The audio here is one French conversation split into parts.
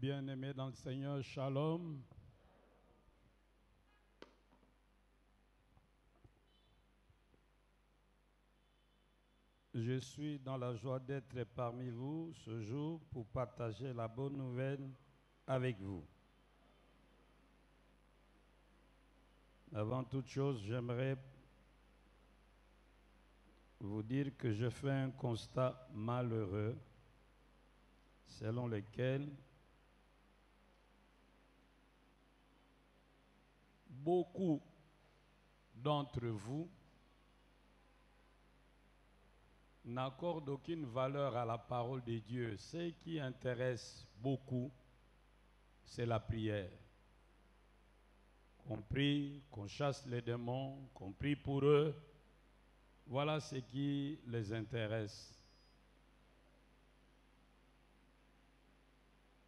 Bien-aimés dans le Seigneur, Shalom. Je suis dans la joie d'être parmi vous ce jour pour partager la bonne nouvelle avec vous. Avant toute chose, j'aimerais vous dire que je fais un constat malheureux selon lequel beaucoup d'entre vous n'accordent aucune valeur à la parole de Dieu. Ce qui intéresse beaucoup, c'est la prière. Qu'on prie, qu'on chasse les démons, qu'on prie pour eux. Voilà ce qui les intéresse.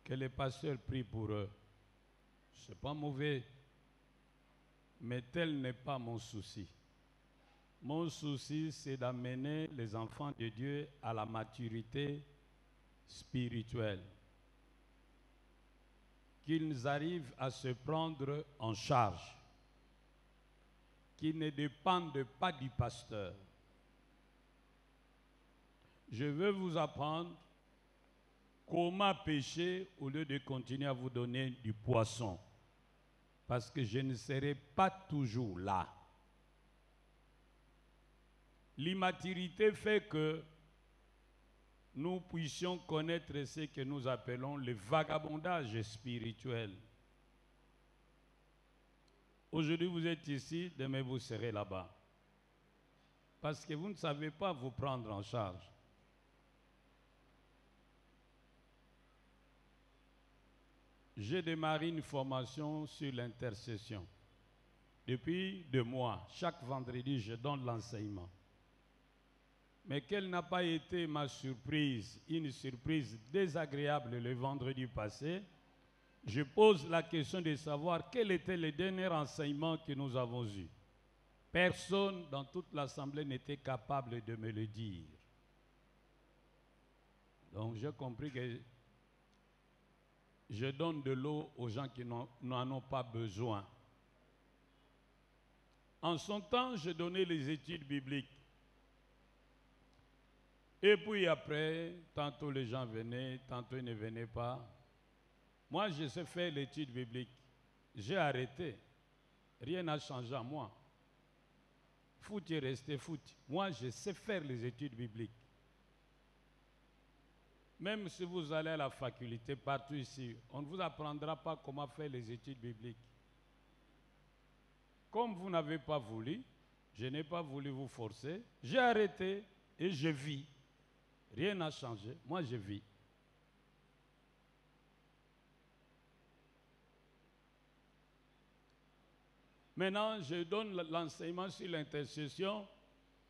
Que les pasteurs prient pour eux. Ce n'est pas mauvais, mais tel n'est pas mon souci. Mon souci, c'est d'amener les enfants de Dieu à la maturité spirituelle. Qu'ils arrivent à se prendre en charge. Qu'ils ne dépendent pas du pasteur. Je veux vous apprendre comment pêcher au lieu de continuer à vous donner du poisson. Parce que je ne serai pas toujours là. L'immaturité fait que nous puissions connaître ce que nous appelons le vagabondage spirituel. Aujourd'hui, vous êtes ici, demain vous serez là-bas. Parce que vous ne savez pas vous prendre en charge. J'ai démarré une formation sur l'intercession. Depuis 2 mois, chaque vendredi, je donne l'enseignement. Mais quelle n'a pas été ma surprise, une surprise désagréable le vendredi passé, je pose la question de savoir quel était le dernier enseignement que nous avons eu. Personne dans toute l'assemblée n'était capable de me le dire. Donc j'ai compris que je donne de l'eau aux gens qui n'en ont pas besoin. En son temps, je donnais les études bibliques. Et puis après, tantôt les gens venaient, tantôt ils ne venaient pas. Moi, je sais faire l'étude biblique. J'ai arrêté. Rien n'a changé à moi. Foot est resté foot. Moi, je sais faire les études bibliques. Même si vous allez à la faculté, partout ici, on ne vous apprendra pas comment faire les études bibliques. Comme vous n'avez pas voulu, je n'ai pas voulu vous forcer, j'ai arrêté et je vis. Rien n'a changé, moi je vis. Maintenant, je donne l'enseignement sur l'intercession.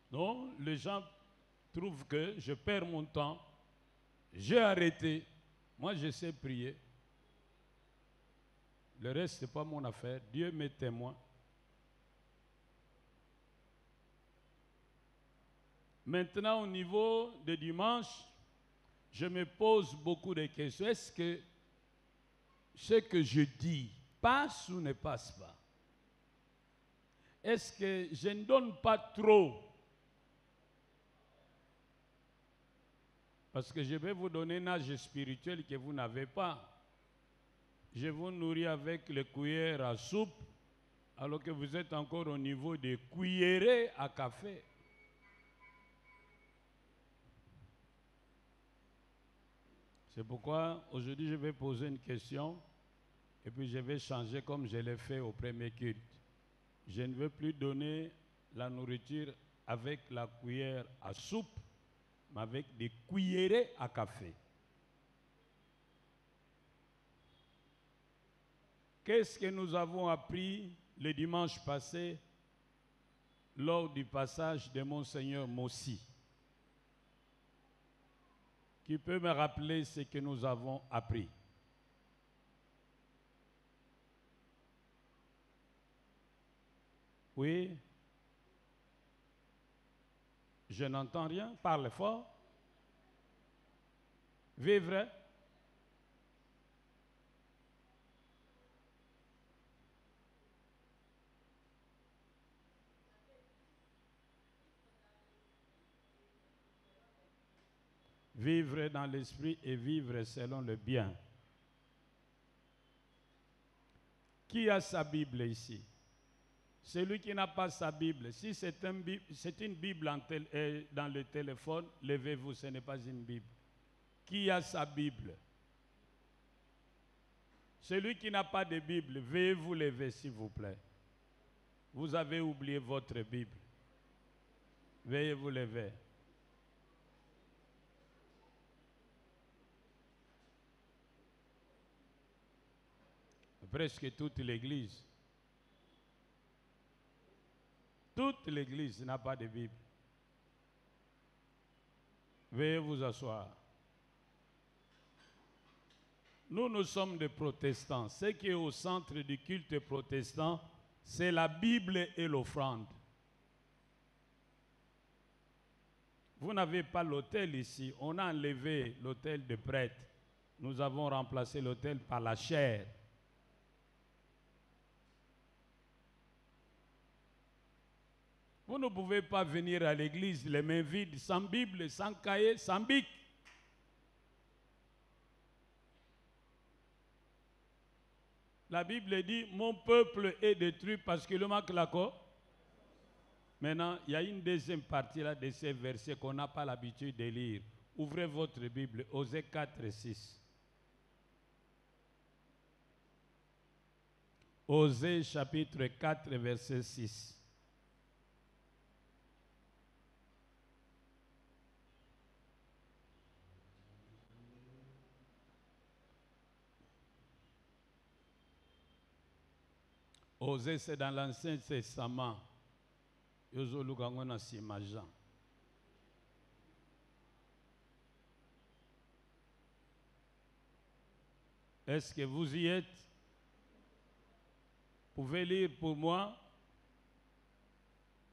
Non, les gens trouvent que je perds mon temps. J'ai arrêté. Moi, je sais prier. Le reste, ce n'est pas mon affaire. Dieu m'est témoin. Maintenant, au niveau de dimanche, je me pose beaucoup de questions. Est-ce que ce que je dis passe ou ne passe pas? Est-ce que je ne donne pas trop? Parce que je vais vous donner un âge spirituel que vous n'avez pas. Je vous nourris avec les cuillères à soupe, alors que vous êtes encore au niveau des cuillerées à café. C'est pourquoi aujourd'hui je vais poser une question et puis je vais changer comme je l'ai fait au premier culte. Je ne veux plus donner la nourriture avec la cuillère à soupe, mais avec des cuillerées à café. Qu'est-ce que nous avons appris le dimanche passé lors du passage de Monseigneur Mossi? Qui peut me rappeler ce que nous avons appris? Oui? Je n'entends rien. Parle fort. Vivre. vivre dans l'esprit et vivre selon le bien. Qui a sa Bible ici? Celui qui n'a pas sa Bible, si c'est une Bible dans le téléphone, levez-vous, ce n'est pas une Bible. Qui a sa Bible? Celui qui n'a pas de Bible, veuillez vous lever s'il vous plaît. Vous avez oublié votre Bible. Veuillez vous lever. Presque toute l'Église. Toute l'Église n'a pas de Bible. Veuillez vous asseoir. Nous sommes des protestants. Ce qui est au centre du culte protestant, c'est la Bible et l'offrande. Vous n'avez pas l'autel ici. On a enlevé l'autel de prêtre. Nous avons remplacé l'autel par la chair. Vous ne pouvez pas venir à l'église les mains vides, sans Bible, sans cahier, sans bic. La Bible dit, mon peuple est détruit parce qu'il manque la quoi? Maintenant, il y a une deuxième partie là de ces versets qu'on n'a pas l'habitude de lire. Ouvrez votre Bible, Osée 4, 6. Osée chapitre 4, verset 6. Osée, c'est dans l'Ancien Testament. Est-ce que vous y êtes? Vous pouvez lire pour moi?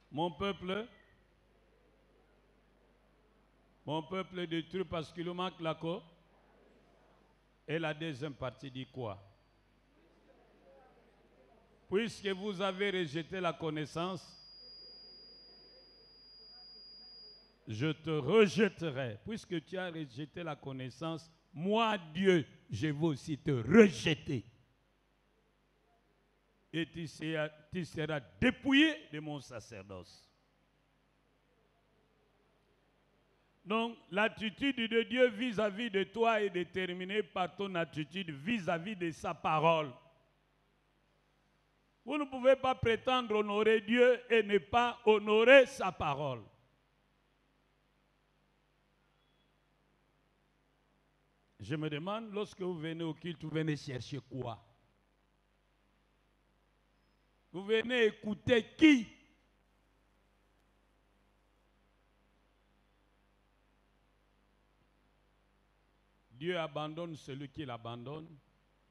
Mon peuple est détruit parce qu'il manque la quoi? Et la deuxième partie dit quoi? Puisque vous avez rejeté la connaissance, je te rejetterai. Puisque tu as rejeté la connaissance, moi, Dieu, je vais aussi te rejeter. Et tu seras dépouillé de mon sacerdoce. Donc, l'attitude de Dieu vis-à-vis de toi est déterminée par ton attitude vis-à-vis de sa parole. Vous ne pouvez pas prétendre honorer Dieu et ne pas honorer sa parole. Je me demande, lorsque vous venez au culte, vous venez chercher quoi? Vous venez écouter qui? Dieu abandonne celui qui l'abandonne.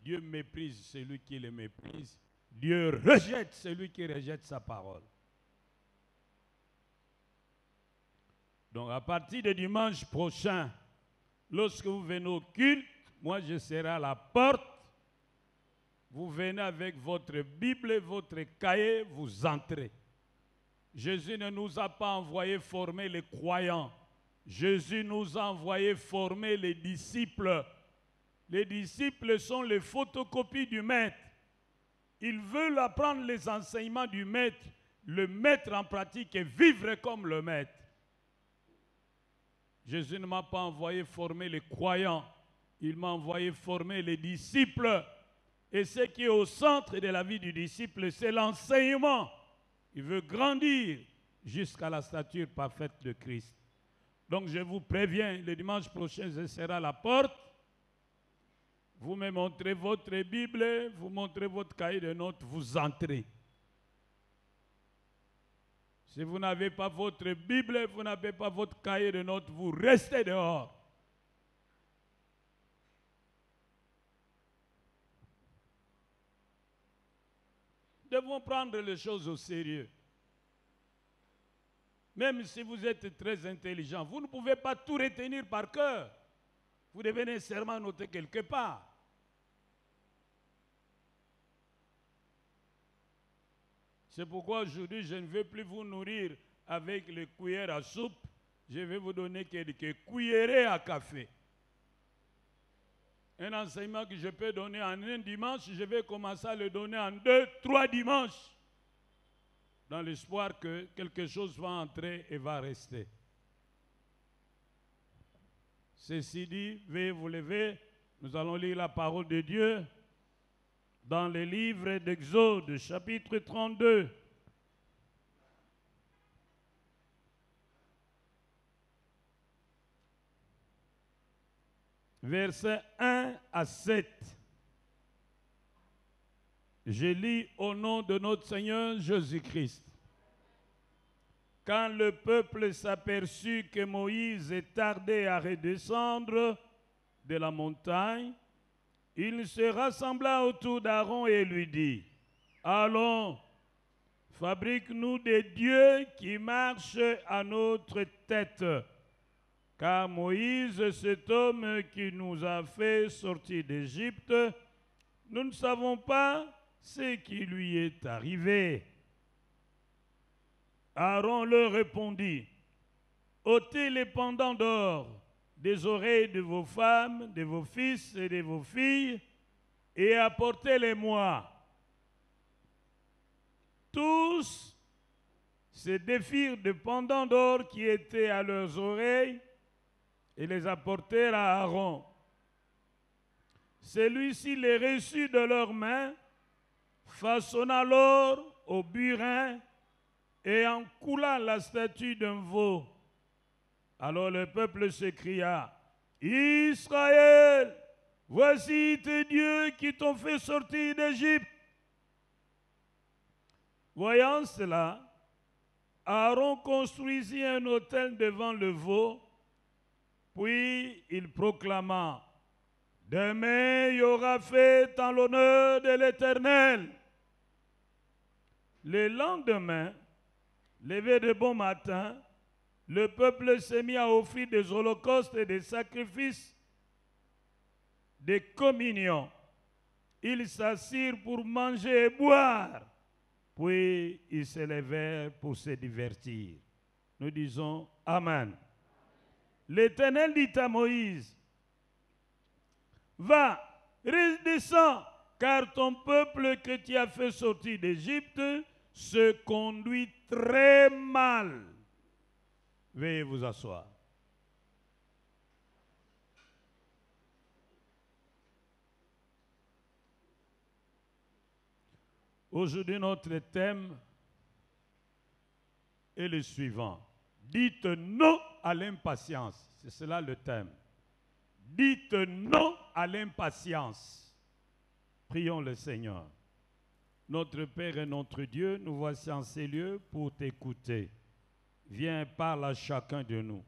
Dieu méprise celui qui le méprise. Dieu rejette celui qui rejette sa parole. Donc à partir de dimanche prochain, lorsque vous venez au culte, moi je serai à la porte. Vous venez avec votre Bible, votre cahier, vous entrez. Jésus ne nous a pas envoyé former les croyants. Jésus nous a envoyé former les disciples. Les disciples sont les photocopies du maître. Ils veulent apprendre les enseignements du maître, le mettre en pratique et vivre comme le maître. Jésus ne m'a pas envoyé former les croyants. Il m'a envoyé former les disciples. Et ce qui est au centre de la vie du disciple, c'est l'enseignement. Il veut grandir jusqu'à la stature parfaite de Christ. Donc je vous préviens, le dimanche prochain, je serai à la porte. Vous me montrez votre Bible, vous montrez votre cahier de notes, vous entrez. Si vous n'avez pas votre Bible, vous n'avez pas votre cahier de notes, vous restez dehors. Nous devons prendre les choses au sérieux. Même si vous êtes très intelligent, vous ne pouvez pas tout retenir par cœur. Vous devez nécessairement noter quelque part. C'est pourquoi aujourd'hui, je ne veux plus vous nourrir avec les cuillères à soupe, je vais vous donner quelques cuillerées à café. Un enseignement que je peux donner en un dimanche, je vais commencer à le donner en 2, 3 dimanches, dans l'espoir que quelque chose va entrer et va rester. Ceci dit, veuillez vous lever, nous allons lire la parole de Dieu dans le livre d'Exode, chapitre 32. Versets 1 à 7. Je lis au nom de notre Seigneur Jésus-Christ. Quand le peuple s'aperçut que Moïse tardait à redescendre de la montagne, il se rassembla autour d'Aaron et lui dit, « Allons, fabrique-nous des dieux qui marchent à notre tête. Car Moïse, cet homme qui nous a fait sortir d'Égypte, nous ne savons pas ce qui lui est arrivé. » Aaron leur répondit, « ôtez les pendants d'or des oreilles de vos femmes, de vos fils et de vos filles, et apportez-les-moi. » Tous se défirent de pendants d'or qui étaient à leurs oreilles, et les apportèrent à Aaron. Celui-ci les reçut de leurs mains, façonna l'or au burin et en coula la statue d'un veau. Alors le peuple s'écria, « Israël, voici tes dieux qui t'ont fait sortir d'Égypte. » Voyant cela, Aaron construisit un autel devant le veau. Puis il proclama, « Demain il y aura fête en l'honneur de l'Éternel. » Le lendemain, levé de bon matin, le peuple s'est mis à offrir des holocaustes et des sacrifices, des communions. Ils s'assirent pour manger et boire, puis ils se levèrent pour se divertir. Nous disons Amen. L'Éternel dit à Moïse, « Va, redescends, car ton peuple que tu as fait sortir d'Égypte se conduit très mal. » Veuillez vous asseoir. Aujourd'hui, notre thème est le suivant. Dites non à l'impatience. C'est cela le thème. Dites non à l'impatience. Prions le Seigneur. Notre Père et notre Dieu, nous voici en ces lieux pour t'écouter. Viens, parle à chacun de nous.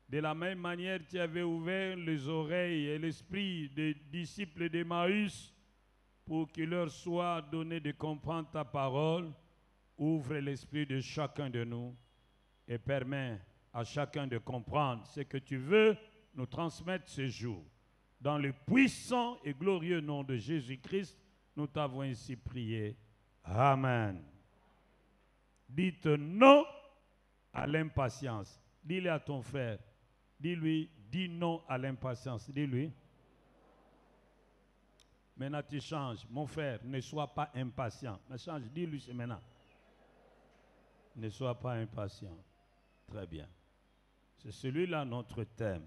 De la même manière, tu avais ouvert les oreilles et l'esprit des disciples d'Emmaüs pour qu'il leur soit donné de comprendre ta parole. Ouvre l'esprit de chacun de nous et permets à chacun de comprendre ce que tu veux nous transmettre ce jour. Dans le puissant et glorieux nom de Jésus-Christ, nous t'avons ainsi prié. Amen. Dites non à l'impatience. Dis-le à ton frère. Dis-lui, dis non à l'impatience. Dis-lui. Maintenant tu changes. Mon frère, ne sois pas impatient. Mais change, dis-lui c'est maintenant. Ne sois pas impatient. Très bien. C'est celui-là notre thème.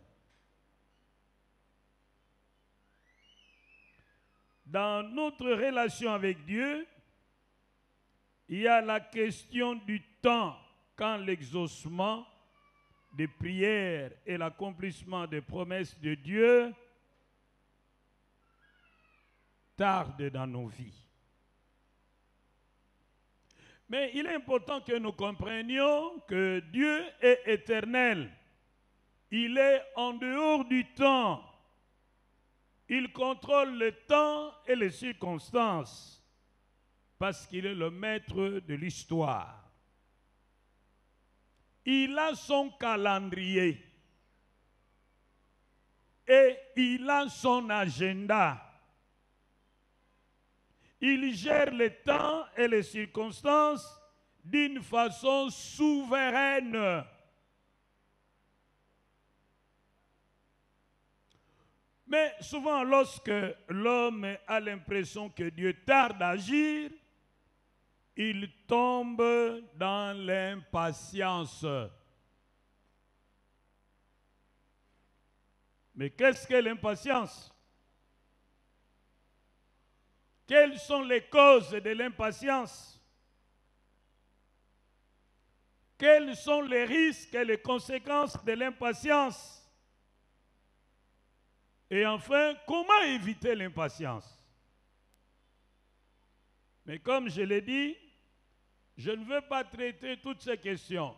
Dans notre relation avec Dieu, il y a la question du temps quand l'exaucement des prières et l'accomplissement des promesses de Dieu tardent dans nos vies. Mais il est important que nous comprenions que Dieu est éternel. Il est en dehors du temps. Il contrôle le temps et les circonstances parce qu'il est le maître de l'histoire. Il a son calendrier et il a son agenda. Il gère le temps et les circonstances d'une façon souveraine. Mais souvent, lorsque l'homme a l'impression que Dieu tarde à agir, il tombe dans l'impatience. Mais qu'est-ce que l'impatience? Quelles sont les causes de l'impatience? Quels sont les risques et les conséquences de l'impatience? Et enfin, comment éviter l'impatience? Mais comme je l'ai dit, je ne veux pas traiter toutes ces questions.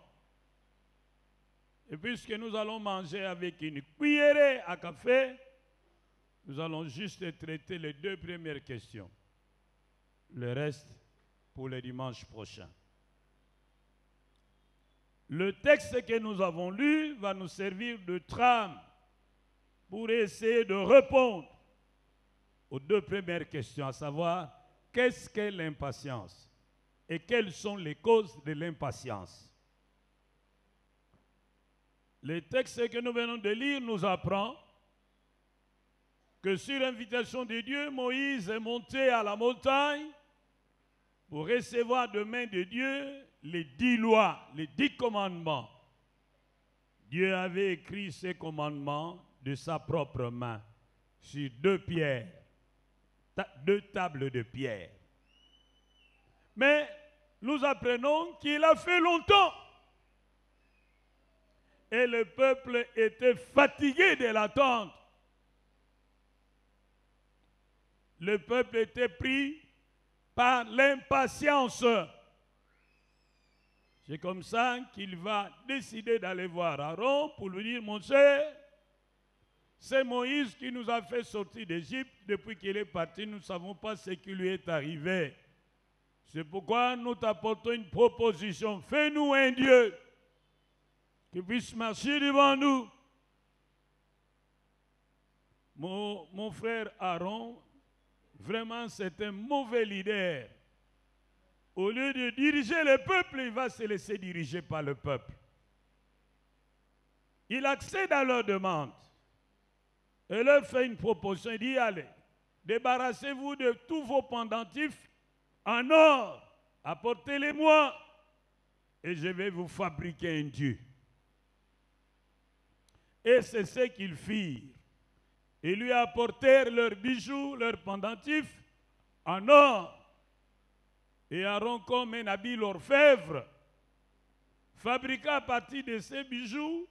Et puisque nous allons manger avec une cuillerée à café, nous allons juste traiter les 2 premières questions. Le reste pour le dimanche prochain. Le texte que nous avons lu va nous servir de trame pour essayer de répondre aux 2 premières questions, à savoir, qu'est-ce qu'est l'impatience et quelles sont les causes de l'impatience? Le texte que nous venons de lire nous apprend que sur l'invitation de Dieu, Moïse est monté à la montagne pour recevoir de main de Dieu les 10 lois, les 10 commandements. Dieu avait écrit ces commandements de sa propre main sur 2 pierres, 2 tables de pierre. Mais nous apprenons qu'il a fait longtemps. Et le peuple était fatigué de l'attente. Le peuple était pris par l'impatience. C'est comme ça qu'il va décider d'aller voir Aaron pour lui dire, mon cher, c'est Moïse qui nous a fait sortir d'Égypte. Depuis qu'il est parti, nous ne savons pas ce qui lui est arrivé. C'est pourquoi nous t'apportons une proposition. Fais-nous un Dieu qui puisse marcher devant nous. Mon frère Aaron, vraiment c'est un mauvais leader. Au lieu de diriger le peuple, il va se laisser diriger par le peuple. Il accède à leur demande et leur fait une proposition. Il dit, allez, débarrassez-vous de tous vos pendentifs en or, apportez-les-moi et je vais vous fabriquer un Dieu. Et c'est ce qu'ils firent. Ils lui apportèrent leurs bijoux, leurs pendentifs en or. Et Aaron, comme un habile orfèvre, fabriqua à partir de ces bijoux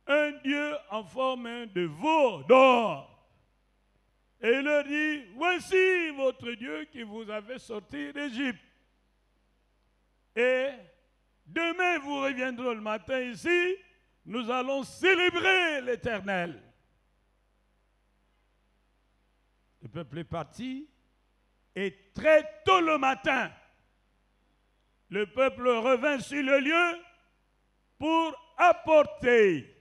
un Dieu en forme de veau d'or. Et il leur dit, voici votre Dieu qui vous avait sorti d'Égypte. Et demain, vous reviendrez le matin ici, nous allons célébrer l'Éternel. Le peuple est parti et très tôt le matin, le peuple revint sur le lieu pour apporter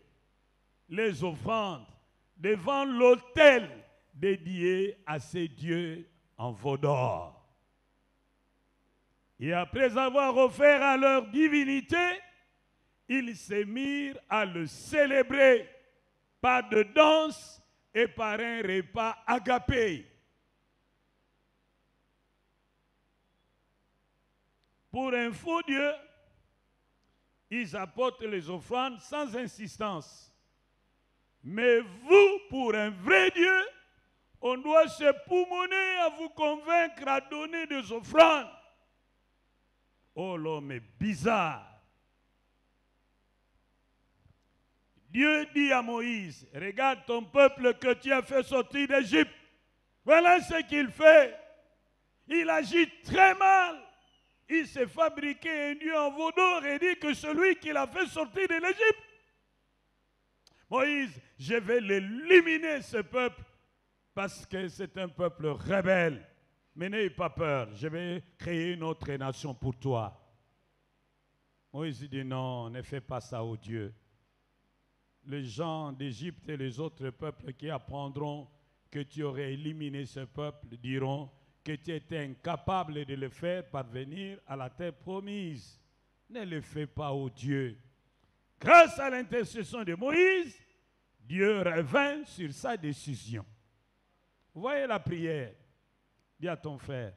les offrandes devant l'autel dédié à ces dieux en veau d'or. Et après avoir offert à leur divinité, ils se mirent à le célébrer par de danse et par un repas agapé. Pour un faux Dieu, ils apportent les offrandes sans insistance. Mais vous, pour un vrai Dieu, on doit se poumonner à vous convaincre à donner des offrandes. Oh, l'homme est bizarre. Dieu dit à Moïse, regarde ton peuple que tu as fait sortir d'Égypte. Voilà ce qu'il fait. Il agit très mal. Il s'est fabriqué un Dieu en veau d'or et dit que celui qui l'a fait sortir de l'Égypte. Moïse, je vais l'éliminer ce peuple parce que c'est un peuple rebelle. Mais n'ayez pas peur, je vais créer une autre nation pour toi. Moïse dit non, ne fais pas ça au Dieu. Les gens d'Égypte et les autres peuples qui apprendront que tu aurais éliminé ce peuple diront que tu étais incapable de le faire parvenir à la terre promise. Ne le fais pas au Dieu. Grâce à l'intercession de Moïse, Dieu revint sur sa décision. Voyez la prière. Dis à ton frère,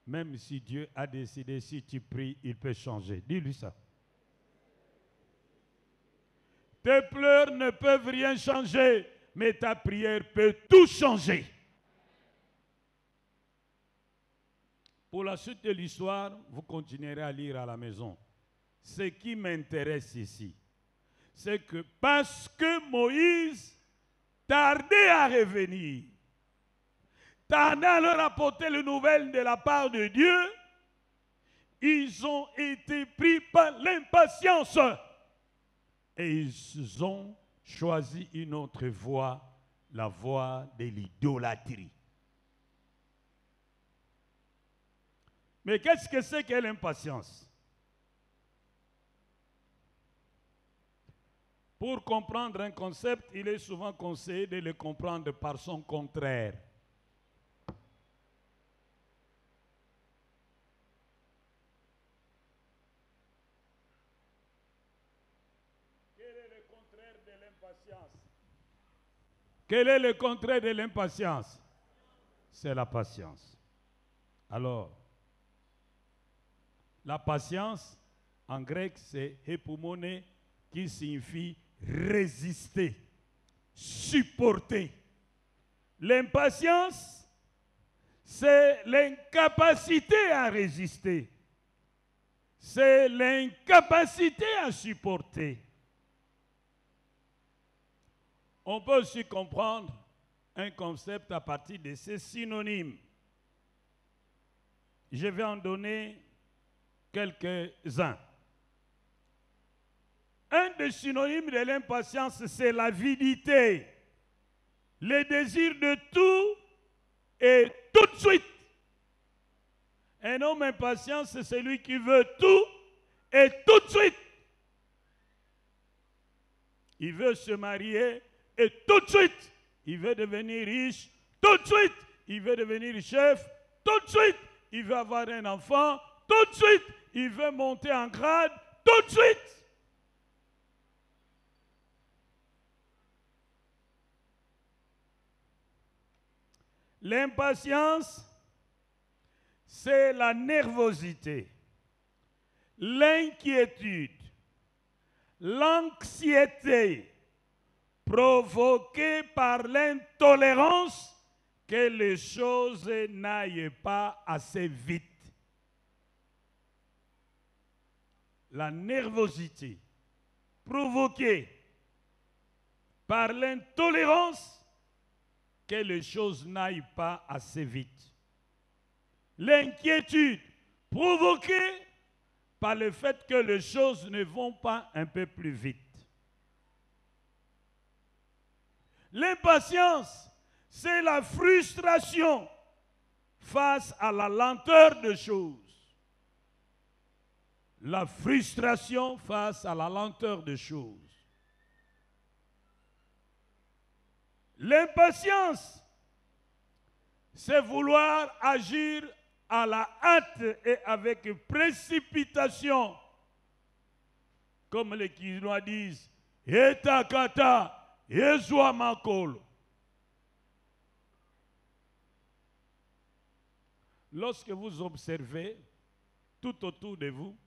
même si Dieu a décidé, si tu pries, il peut changer. Dis-lui ça. Tes pleurs ne peuvent rien changer, mais ta prière peut tout changer. Pour la suite de l'histoire, vous continuerez à lire à la maison. Ce qui m'intéresse ici, c'est que parce que Moïse tardait à revenir, tardait à leur apporter les nouvelles de la part de Dieu, ils ont été pris par l'impatience. Et ils ont choisi une autre voie, la voie de l'idolâtrie. Mais qu'est-ce que c'est que l'impatience? Pour comprendre un concept, il est souvent conseillé de le comprendre par son contraire. Quel est le contraire de l'impatience? Quel est le contraire de l'impatience? C'est la patience. Alors, la patience, en grec, c'est epumone, qui signifie résister, supporter. L'impatience, c'est l'incapacité à résister. C'est l'incapacité à supporter. On peut aussi comprendre un concept à partir de ces synonymes. Je vais en donner quelques-uns. Un des synonymes de l'impatience, c'est l'avidité, le désir de tout et tout de suite. Un homme impatient, c'est celui qui veut tout et tout de suite. Il veut se marier et tout de suite. Il veut devenir riche tout de suite. Il veut devenir chef tout de suite. Il veut avoir un enfant tout de suite. Il veut monter en grade tout de suite. L'impatience, c'est la nervosité, l'inquiétude, l'anxiété provoquée par l'intolérance que les choses n'aillent pas assez vite. La nervosité provoquée par l'intolérance que les choses n'aillent pas assez vite. L'inquiétude provoquée par le fait que les choses ne vont pas un peu plus vite. L'impatience, c'est la frustration face à la lenteur des choses. La frustration face à la lenteur des choses. L'impatience, c'est vouloir agir à la hâte et avec précipitation. Comme les Quinois disent, Etakata, Yezwa Makolo. Lorsque vous observez tout autour de vous,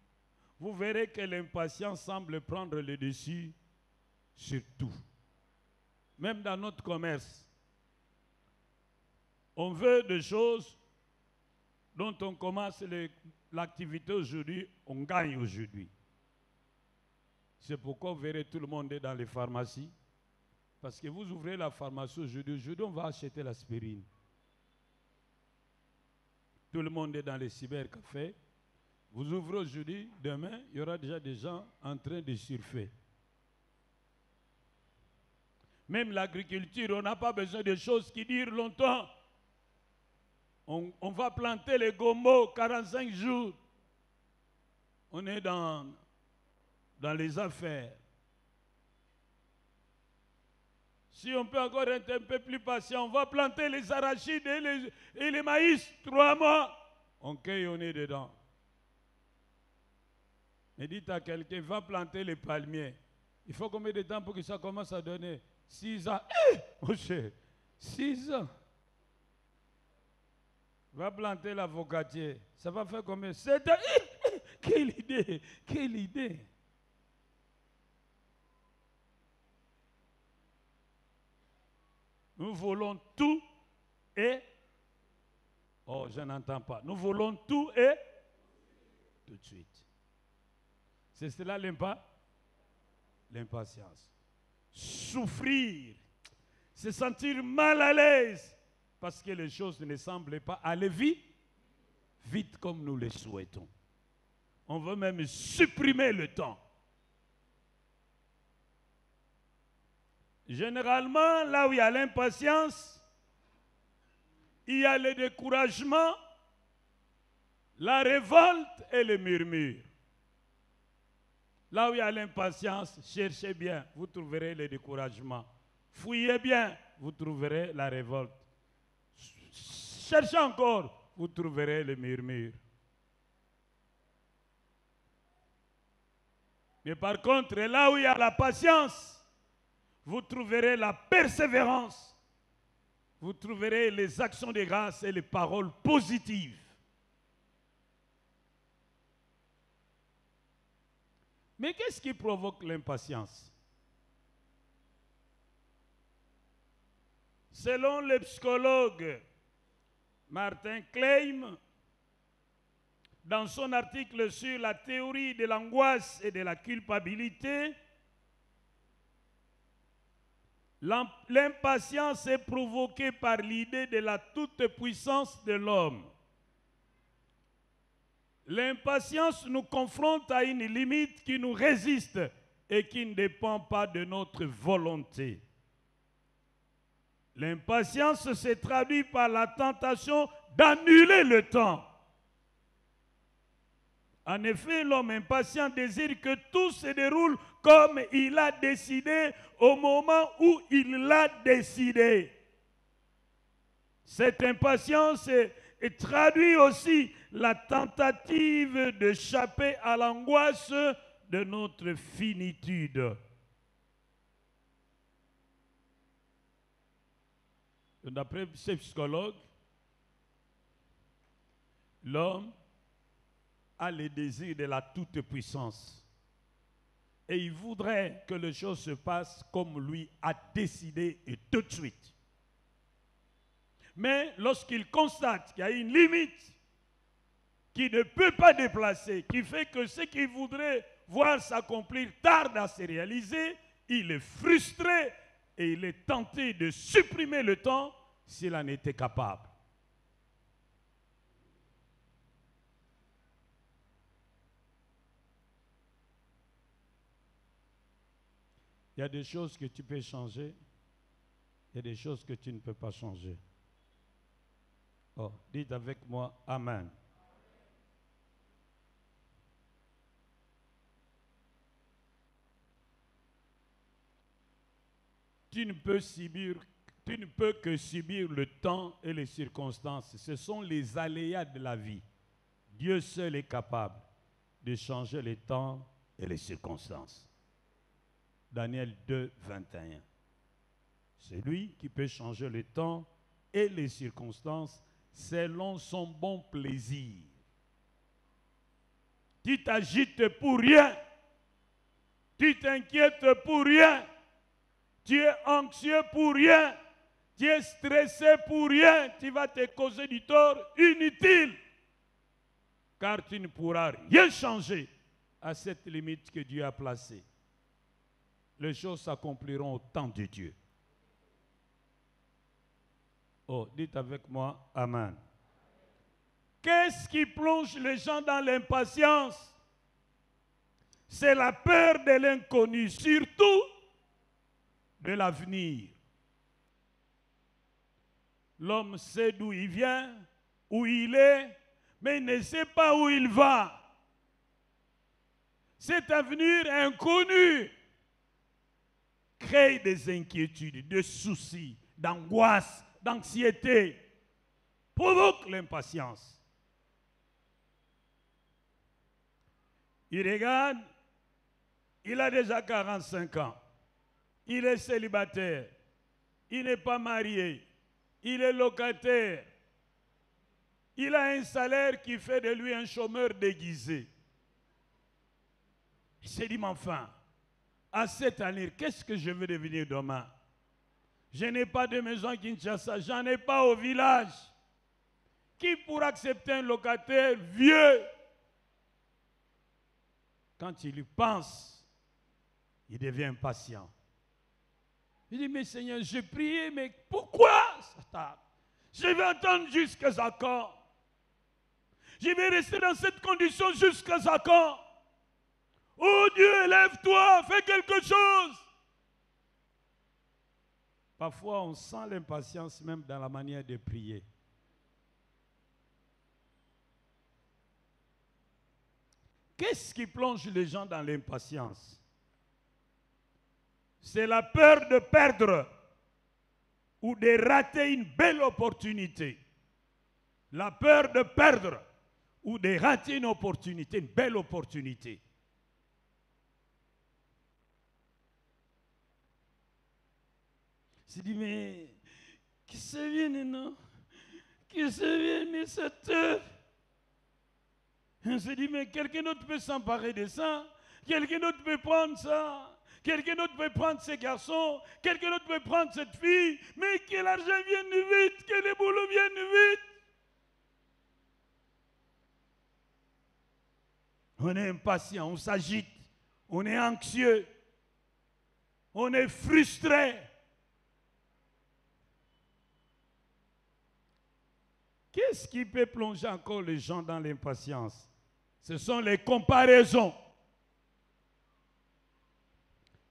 vous verrez que l'impatience semble prendre le dessus sur tout. Même dans notre commerce, on veut des choses dont on commence l'activité aujourd'hui, on gagne aujourd'hui. C'est pourquoi vous verrez tout le monde est dans les pharmacies. Parce que vous ouvrez la pharmacie aujourd'hui, on va acheter l'aspirine. Tout le monde est dans les cybercafés. Vous ouvrez aujourd'hui, demain, il y aura déjà des gens en train de surfer. Même l'agriculture, on n'a pas besoin de choses qui durent longtemps. On va planter les gomos 45 jours. On est dans les affaires. Si on peut encore être un peu plus patient, on va planter les arachides et les maïs 3 mois. On cueille, on est dedans. Mais dites à quelqu'un, va planter les palmiers. Il faut combien de temps pour que ça commence à donner? 6 ans. Mon cher, 6 ans. Va planter l'avocatier. Ça va faire combien? Quelle idée! Quelle idée! Nous voulons tout et... Oh, je n'entends pas. Nous voulons tout et... Tout de suite. C'est cela l'impatience. Souffrir. Se sentir mal à l'aise. Parce que les choses ne semblent pas aller vite comme nous le souhaitons. On veut même supprimer le temps. Généralement, là où il y a l'impatience, il y a le découragement, la révolte et le murmure. Là où il y a l'impatience, cherchez bien, vous trouverez le découragement. Fouillez bien, vous trouverez la révolte. Cherchez encore, vous trouverez le murmure. Mais par contre, là où il y a la patience, vous trouverez la persévérance. Vous trouverez les actions de grâce et les paroles positives. Mais qu'est-ce qui provoque l'impatience? Selon le psychologue Martin Klein, dans son article sur la théorie de l'angoisse et de la culpabilité, l'impatience est provoquée par l'idée de la toute-puissance de l'homme. L'impatience nous confronte à une limite qui nous résiste et qui ne dépend pas de notre volonté. L'impatience se traduit par la tentation d'annuler le temps. En effet, l'homme impatient désire que tout se déroule comme il a décidé au moment où il l'a décidé. Cette impatience traduit aussi la tentative d'échapper à l'angoisse de notre finitude. D'après ces psychologues, l'homme a le désir de la toute-puissance. Et il voudrait que les choses se passent comme lui a décidé et tout de suite. Mais lorsqu'il constate qu'il y a une limite qu'il ne peut pas déplacer, qui fait que ce qu'il voudrait voir s'accomplir tarde à se réaliser, il est frustré et il est tenté de supprimer le temps s'il en était capable. Il y a des choses que tu peux changer, il y a des choses que tu ne peux pas changer. Oh, dites avec moi, Amen. Tu ne peux que subir le temps et les circonstances. Ce sont les aléas de la vie. Dieu seul est capable de changer les temps et les circonstances. Daniel 2, 21. C'est lui qui peut changer le temps et les circonstances selon son bon plaisir. Tu t'agites pour rien. Tu t'inquiètes pour rien. Tu es anxieux pour rien. Tu es stressé pour rien. Tu vas te causer du tort inutile. Car tu ne pourras rien changer à cette limite que Dieu a placée. Les choses s'accompliront au temps de Dieu. Oh, dites avec moi, Amen. Qu'est-ce qui plonge les gens dans l'impatience? C'est la peur de l'inconnu, surtout de l'avenir. L'homme sait d'où il vient, où il est, mais il ne sait pas où il va. Cet avenir inconnu crée des inquiétudes, des soucis, d'angoisse, d'anxiété, provoque l'impatience. Il regarde, il a déjà 45 ans, il est célibataire, il n'est pas marié, il est locataire. Il a un salaire qui fait de lui un chômeur déguisé. Il s'est dit, mais enfin, à cette année, qu'est-ce que je vais devenir demain? Je n'ai pas de maison à Kinshasa, j'en ai pas au village. Qui pourra accepter un locataire vieux? Quand il y pense, il devient impatient. Il dit, mais Seigneur, j'ai prié, mais pourquoi? Je vais attendre jusqu'à quand? Je vais rester dans cette condition jusqu'à quand? Oh Dieu, lève-toi, fais quelque chose. Parfois, on sent l'impatience même dans la manière de prier. Qu'est-ce qui plonge les gens dans l'impatience? C'est la peur de perdre ou de rater une belle opportunité. La peur de perdre ou de rater une opportunité, une belle opportunité. Il dit, mais qui se vient, non? Qui se vient, cette heure? On se dit, mais quelqu'un d'autre peut s'emparer de ça. Quelqu'un d'autre peut prendre ça. Quelqu'un d'autre peut prendre ces garçons. Quelqu'un d'autre peut prendre cette fille. Mais que l'argent vienne vite. Que les boulots viennent vite. On est impatient, on s'agite. On est anxieux. On est frustré. Qu'est-ce qui peut plonger encore les gens dans l'impatience? Ce sont les comparaisons.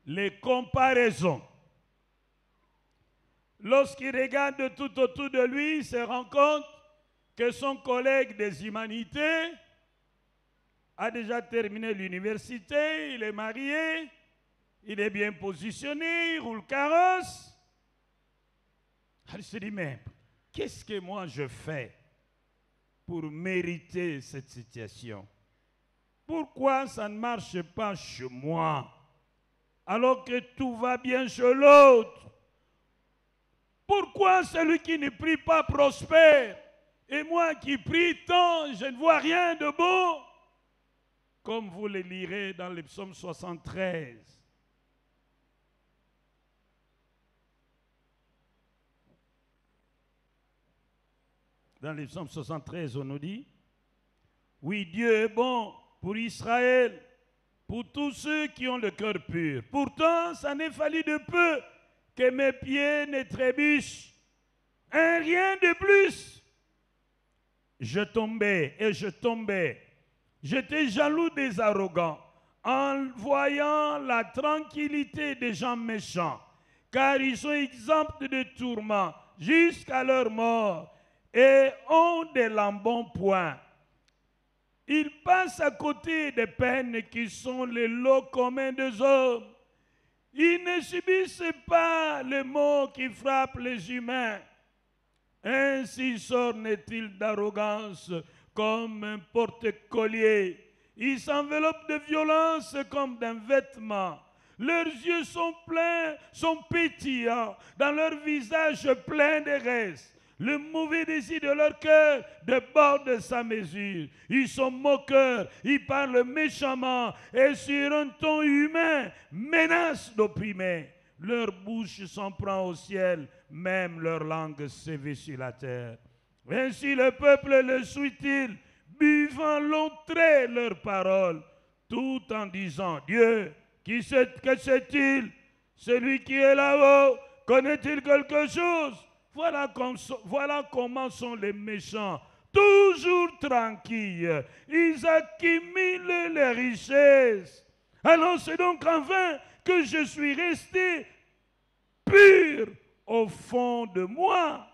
Les comparaisons. Lorsqu'il regarde tout autour de lui, il se rend compte que son collègue des humanités a déjà terminé l'université, il est marié, il est bien positionné, il roule carrosse. Il se dit, mais qu'est-ce que moi je fais pour mériter cette situation? Pourquoi ça ne marche pas chez moi alors que tout va bien chez l'autre? Pourquoi celui qui ne prie pas prospère et moi qui prie tant, je ne vois rien de bon? Comme vous le lirez dans le psaume 73. Dans le psaume 73, on nous dit, oui, Dieu est bon pour Israël, pour tous ceux qui ont le cœur pur. Pourtant, ça n'est fallu de peu que mes pieds ne trébuchent. Rien de plus. Je tombais et je tombais. J'étais jaloux des arrogants en voyant la tranquillité des gens méchants, car ils sont exempts de tourments jusqu'à leur mort et ont des l'embonpoint. Ils passent à côté des peines qui sont les lots communs des hommes. Ils ne subissent pas les maux qui frappent les humains. Ainsi s'ornent-ils d'arrogance comme un porte-collier. Ils s'enveloppent de violence comme d'un vêtement. Leurs yeux sont pleins, sont pétillants, dans leur visage plein de restes. Le mauvais désir de leur cœur déborde sa mesure. Ils sont moqueurs, ils parlent méchamment et sur un ton humain menacent d'opprimer. Leur bouche s'en prend au ciel, même leur langue s'éveille sur la terre. Ainsi le peuple le suit-il, buvant l'entrée leurs paroles, tout en disant, Dieu, que sait-il? Celui qui est là-haut, connaît-il quelque chose? Voilà comment sont les méchants, toujours tranquilles. Ils accumulent les richesses. Alors c'est donc en vain que je suis resté pur au fond de moi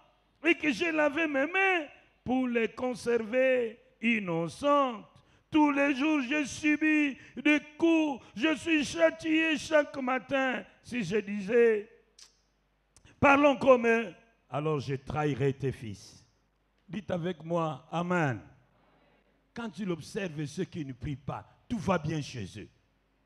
et que j'ai lavé mes mains pour les conserver innocentes. Tous les jours, j'ai subi des coups. Je suis châtié chaque matin. Si je disais, parlons comme eux, alors je trahirai tes fils. Dites avec moi, Amen. Quand tu observes ceux qui ne prient pas, tout va bien chez eux.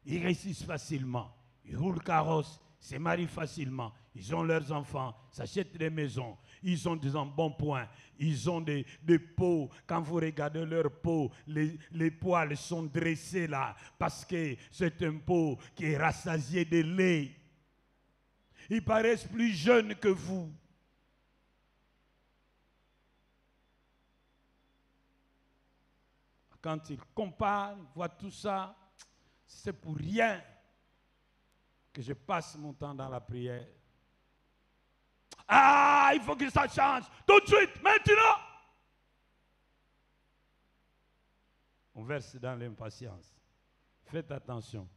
Ils réussissent facilement. Ils roulent carrosse, se marient facilement, ils ont leurs enfants, s'achètent des maisons, ils ont des embonpoint, ils ont des peaux. Quand vous regardez leur peau, les poils sont dressés là, parce que c'est un peau qui est rassasié de lait. Ils paraissent plus jeunes que vous. Quand ils comparent, ils voient tout ça, c'est pour rien que je passe mon temps dans la prière. Ah, il faut que ça change. Tout de suite, maintenant. On verse dans l'impatience. Faites attention.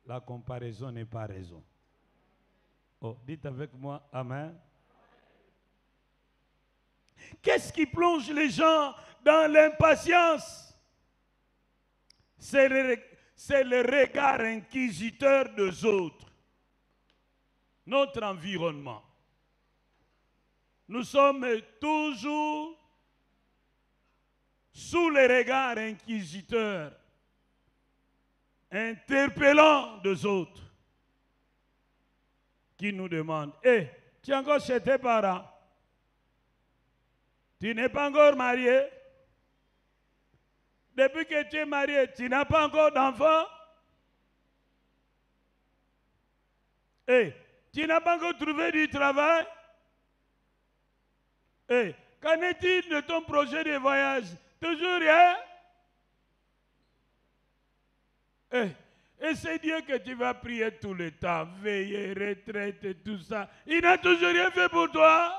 La comparaison n'est pas raison. Oh, dites avec moi, amen. Qu'est-ce qui plonge les gens dans l'impatience? C'est le regard inquisiteur des autres. Notre environnement. Nous sommes toujours sous le regard inquisiteur, interpellant des autres, qui nous demandent, hey, tu es encore chez tes parents? Tu n'es pas encore marié? Depuis que tu es marié, tu n'as pas encore d'enfant? Hey, tu n'as pas encore trouvé du travail? Hey, qu'en est-il de ton projet de voyage? Toujours rien? Hey, et c'est Dieu que tu vas prier tout le temps, veiller, retraite et tout ça. Il n'a toujours rien fait pour toi?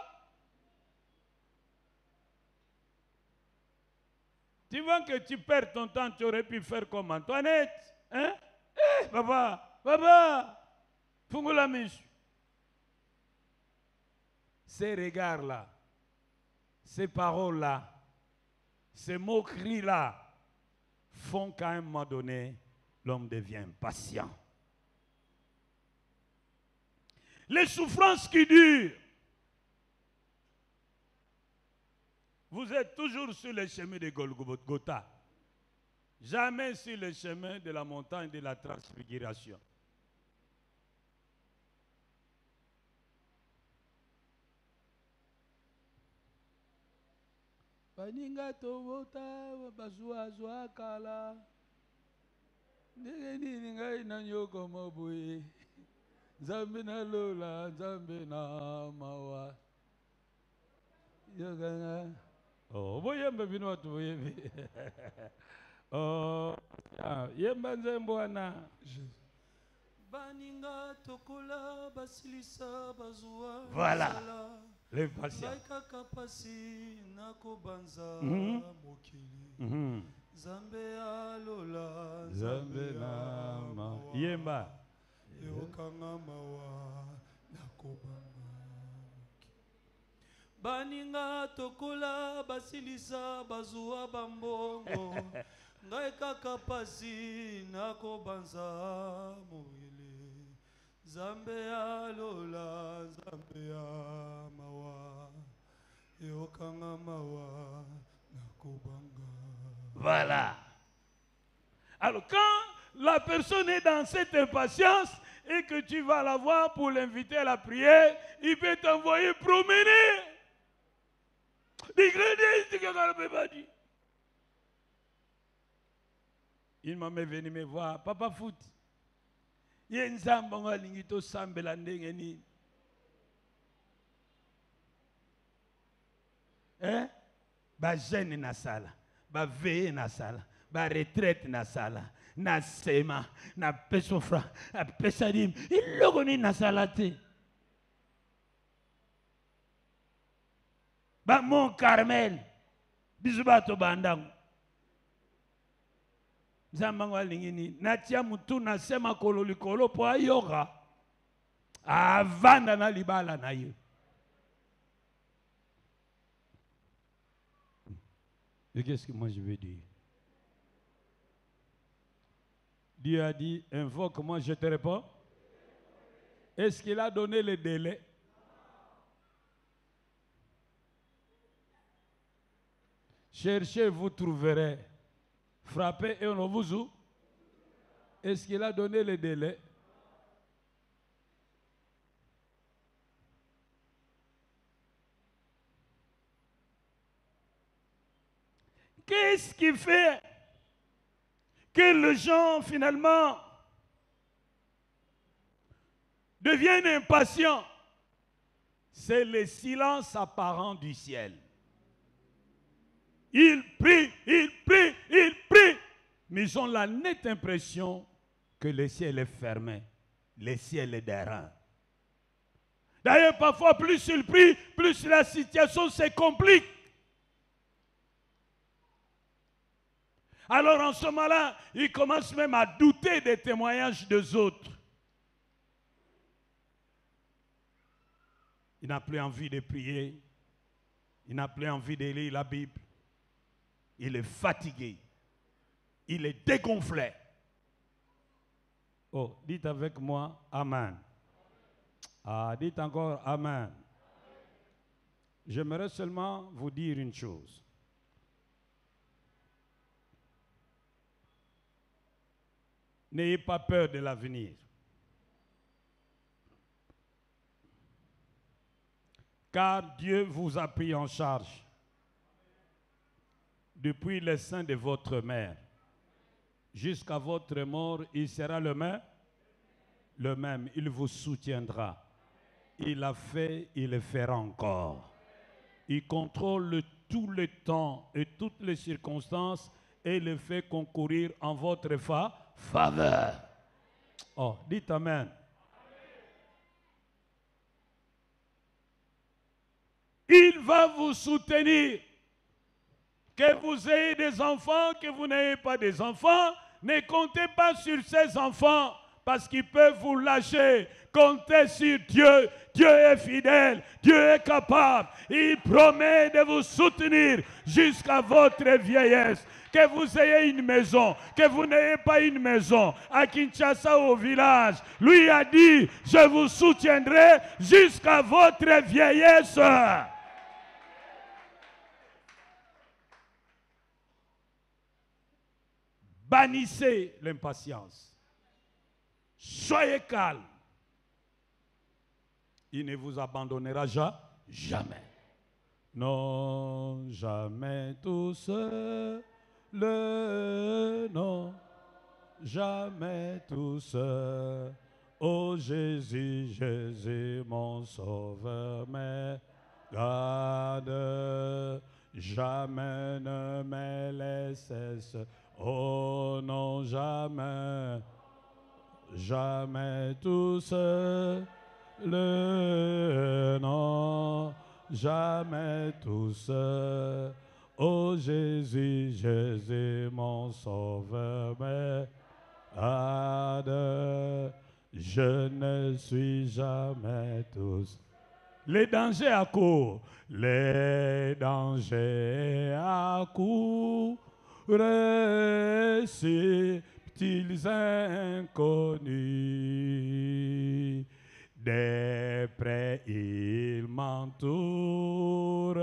Tu vois que tu perds ton temps, tu aurais pu faire comme Antoinette. Hein? Eh, papa, Fungula Michu. Ces regards-là, ces paroles-là, ces moqueries-là font qu'à un moment donné, l'homme devient patient. Les souffrances qui durent. Vous êtes toujours sur le chemin de Golgotha. Jamais sur le chemin de la montagne de la transfiguration. Baninga tobota bazwa kala. Ndenge ngai na nyoko maboye. Nzambe na lola, nzambe na mawa. Yoganga. Oh, boyembe bino watu boyembe. Oh, yemba nzembo wana. Baninga tokola basilisa bazwa. Voilà. Les patients. Zambe alola, Zambe nama. Yemba. Yokanga mawa nakobanga. Baninga tokola basilisa bazwa bambongo. Ngai kaka pasi nakobanza moyele. Zambe alola, Zambe ya mawa, yokanga mawa, nakobanga. Voilà. Alors quand la personne est dans cette impatience et que tu vas la voir pour l'inviter à la prière, il peut t'envoyer promener. Il m'a venu me voir, Papa Foot. Yenzamba lingito sambela ndenge ni. Ba jeune na sala, ba veille na sala, ba retraite na sala, na sema, na pesofra, na pesadim, il logoni na sala te. Ba Mont Carmel, bizubato bandangu. Zambangwa lingini natia mutu na sema kololikolo po ayoka avanda na libala na yo. Et qu'est-ce que moi je veux dire? Dieu a dit, invoque-moi, je te réponds. Est-ce qu'il a donné le délai? Cherchez, vous trouverez. Frappez et on vous ouvre. Est-ce qu'il a donné le délai? Qu'est-ce qui fait que les gens, finalement, deviennent impatients? C'est le silence apparent du ciel. Ils prient, ils prient, ils prient, mais ils ont la nette impression que le ciel est fermé, le ciel est d'airain. D'ailleurs, parfois, plus ils prient, plus la situation se complique. Alors, en ce moment-là, ils commencent même à douter des témoignages des autres. Il n'a plus envie de prier. Il n'a plus envie de lire la Bible. Il est fatigué. Il est dégonflé. Oh, dites avec moi, Amen. Ah, dites encore Amen. J'aimerais seulement vous dire une chose. N'ayez pas peur de l'avenir. Car Dieu vous a pris en charge depuis le sein de votre mère. Jusqu'à votre mort, il sera le même. Le même, il vous soutiendra. Il a fait, il le fera encore. Il contrôle tout le temps et toutes les circonstances et le fait concourir en votre faveur. Oh, dites Amen. Il va vous soutenir. Que vous ayez des enfants, que vous n'ayez pas des enfants, ne comptez pas sur ces enfants parce qu'ils peuvent vous lâcher. Comptez sur Dieu. Dieu est fidèle. Dieu est capable. Il promet de vous soutenir jusqu'à votre vieillesse. Que vous ayez une maison, que vous n'ayez pas une maison, à Kinshasa ou au village. Lui a dit, je vous soutiendrai jusqu'à votre vieillesse. Bannissez l'impatience. Soyez calme. Il ne vous abandonnera jamais. Non, jamais tout seul. Non, jamais tout seul. Oh Jésus, Jésus, mon sauveur, me garde. Jamais ne me laisse seul. Oh non, jamais, jamais tout seul. Non, jamais tout seul. Oh Jésus, Jésus, mon sauveur, me garde. Je ne suis jamais tout seul. Les dangers à court, les dangers à court. Subtils inconnus, de près ils m'entourent,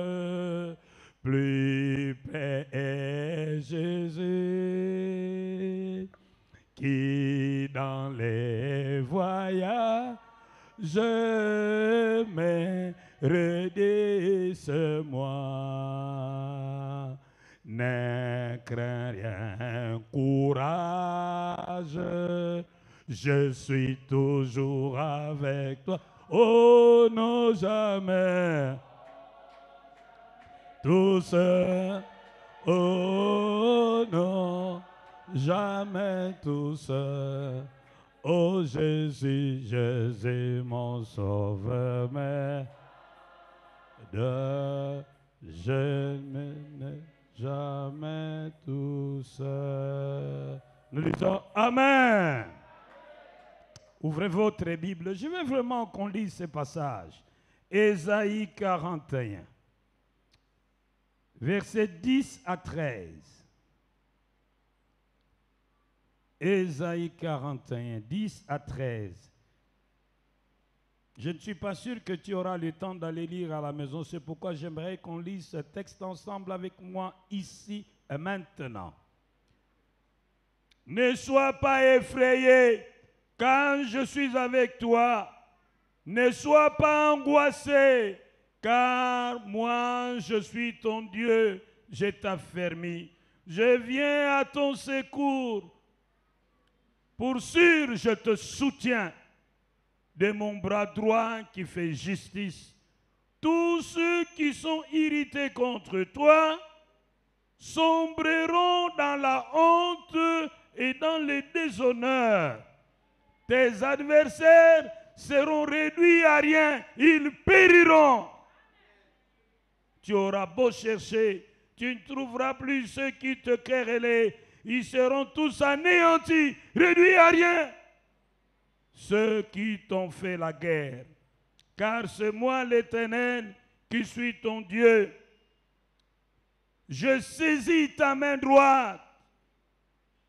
plus près est Jésus, qui dans les voyages me redescends-moi. Ne crains rien, courage, je suis toujours avec toi. Oh non, jamais, tout seul. Oh non, jamais tout seul. Oh Jésus, Jésus, mon sauveur, mais je ne jamais tout seul. Nous disons Amen. Ouvrez votre Bible. Je veux vraiment qu'on lise ce passage. Ésaïe 41, versets 10 à 13. Ésaïe 41, 10 à 13. Je ne suis pas sûr que tu auras le temps d'aller lire à la maison. C'est pourquoi j'aimerais qu'on lise ce texte ensemble avec moi ici et maintenant. Ne sois pas effrayé quand je suis avec toi. Ne sois pas angoissé car moi je suis ton Dieu. je t'affermis, je viens à ton secours. Pour sûr, je te soutiens de mon bras droit qui fait justice. Tous ceux qui sont irrités contre toi sombreront dans la honte et dans le déshonneur. Tes adversaires seront réduits à rien, ils périront. Tu auras beau chercher, tu ne trouveras plus ceux qui te querellaient. Ils seront tous anéantis, réduits à rien. Ceux qui t'ont fait la guerre. Car c'est moi l'Éternel qui suis ton Dieu. Je saisis ta main droite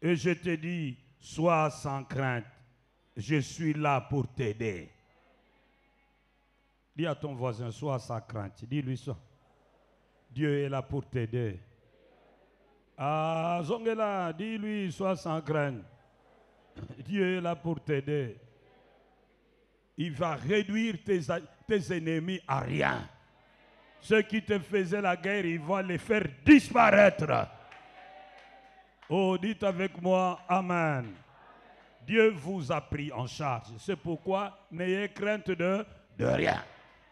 et je te dis, sois sans crainte, je suis là pour t'aider. Dis à ton voisin, sois sans crainte. Dis-lui ça. Dieu est là pour t'aider. Ah, Zongela, dis-lui, sois sans crainte. Dieu est là pour t'aider. Il va réduire tes ennemis à rien. Ceux qui te faisaient la guerre, il va les faire disparaître. Oh, dites avec moi, Amen. Dieu vous a pris en charge. C'est pourquoi n'ayez crainte de rien.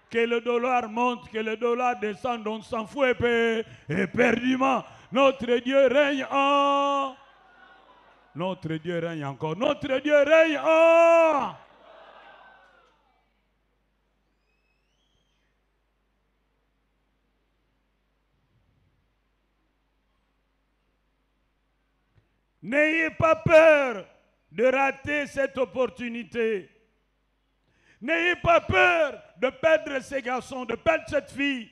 Que le dollar monte, que le dollar descende, on s'en fout éperdument. Notre Dieu règne en... Notre Dieu règne encore. Notre Dieu règne en... N'ayez pas peur de rater cette opportunité. N'ayez pas peur de perdre ces garçons, de perdre cette fille.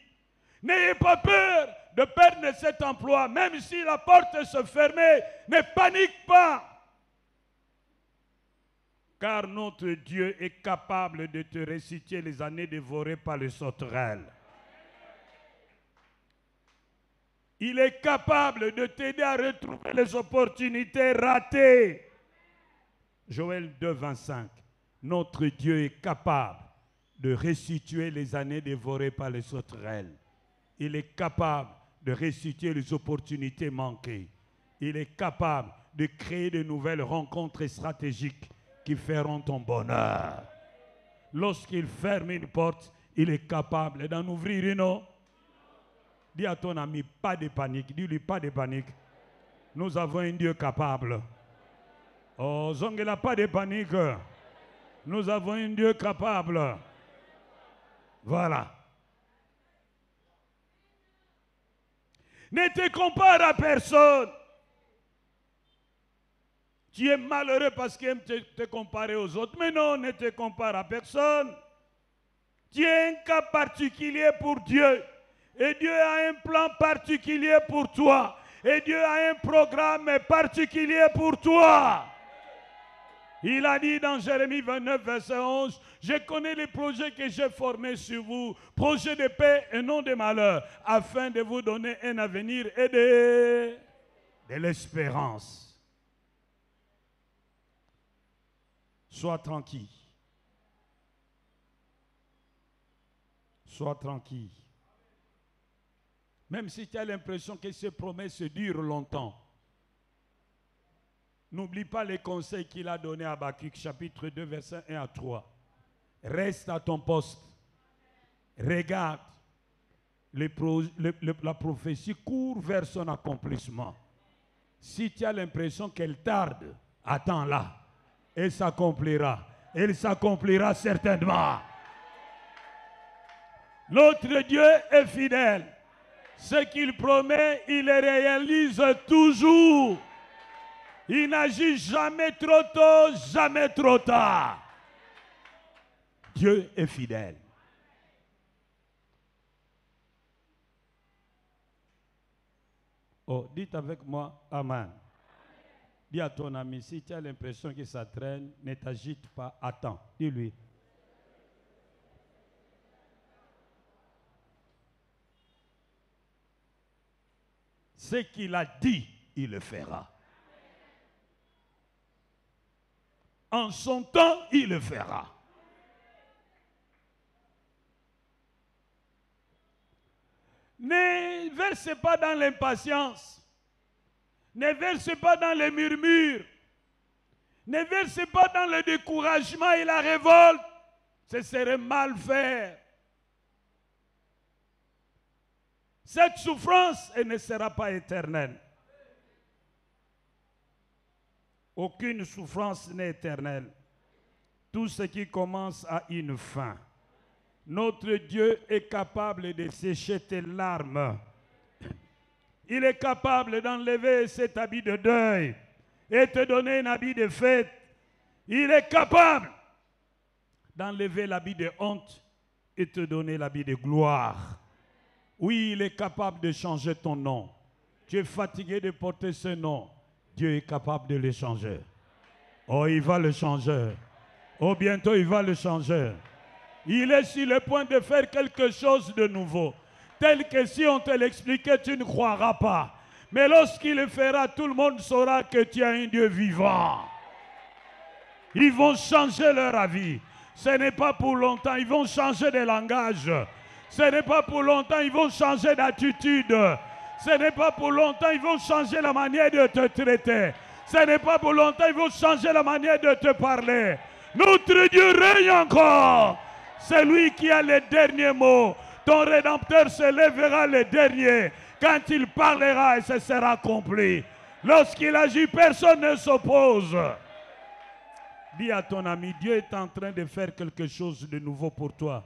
N'ayez pas peur de perdre cet emploi, même si la porte se fermait. Ne panique pas. Car notre Dieu est capable de te restituer les années dévorées par les sauterelles. Il est capable de t'aider à retrouver les opportunités ratées. Joël 2, 25. Notre Dieu est capable de restituer les années dévorées par les sauterelles. Il est capable de restituer les opportunités manquées. Il est capable de créer de nouvelles rencontres stratégiques qui feront ton bonheur. Lorsqu'il ferme une porte, il est capable d'en ouvrir une autre. Dis à ton ami, pas de panique. Dis-lui, pas de panique. Nous avons un Dieu capable. Oh, Zongela, pas de panique. Nous avons un Dieu capable. Voilà. Ne te compare à personne. Tu es malheureux parce qu'il aime te comparer aux autres. Mais non, ne te compare à personne. Tu es un cas particulier pour Dieu. Et Dieu a un plan particulier pour toi. Et Dieu a un programme particulier pour toi. Il a dit dans Jérémie 29, verset 11, « Je connais les projets que j'ai formés sur vous, projets de paix et non de malheur, afin de vous donner un avenir et de l'espérance. » Sois tranquille. Sois tranquille. Même si tu as l'impression que ces promesses durent longtemps, n'oublie pas les conseils qu'il a donnés à Habakkuk, chapitre 2, versets 1 à 3. Reste à ton poste. Regarde. La prophétie court vers son accomplissement. Si tu as l'impression qu'elle tarde, attends-la. Elle s'accomplira. Elle s'accomplira certainement. Notre Dieu est fidèle. Ce qu'il promet, il le réalise toujours. Il n'agit jamais trop tôt, jamais trop tard. Dieu est fidèle. Oh, dites avec moi, Amen. Dis à ton ami, si tu as l'impression que ça traîne, ne t'agite pas, attends. Dis-lui. Ce qu'il a dit, il le fera. En son temps, il le fera. Ne versez pas dans l'impatience. Ne versez pas dans les murmures. Ne versez pas dans le découragement et la révolte. Ce serait mal faire. Cette souffrance, elle ne sera pas éternelle. Aucune souffrance n'est éternelle. Tout ce qui commence a une fin. Notre Dieu est capable de sécher tes larmes. Il est capable d'enlever cet habit de deuil et te donner un habit de fête. Il est capable d'enlever l'habit de honte et te donner l'habit de gloire. Oui, il est capable de changer ton nom. Tu es fatigué de porter ce nom. Dieu est capable de le changer. Oh, il va le changer. Oh, bientôt il va le changer. Il est sur le point de faire quelque chose de nouveau. Tel que si on te l'expliquait, tu ne croiras pas. Mais lorsqu'il le fera, tout le monde saura que tu as un Dieu vivant. Ils vont changer leur avis. Ce n'est pas pour longtemps, ils vont changer de langage. Ce n'est pas pour longtemps, ils vont changer d'attitude. Ce n'est pas pour longtemps, ils vont changer la manière de te traiter. Ce n'est pas pour longtemps, ils vont changer la manière de te parler. Notre Dieu règne encore. C'est lui qui a les derniers mots. Ton Rédempteur se lèvera le dernier. Quand il parlera, et ce sera accompli. Lorsqu'il agit, personne ne s'oppose. Dis à ton ami, Dieu est en train de faire quelque chose de nouveau pour toi.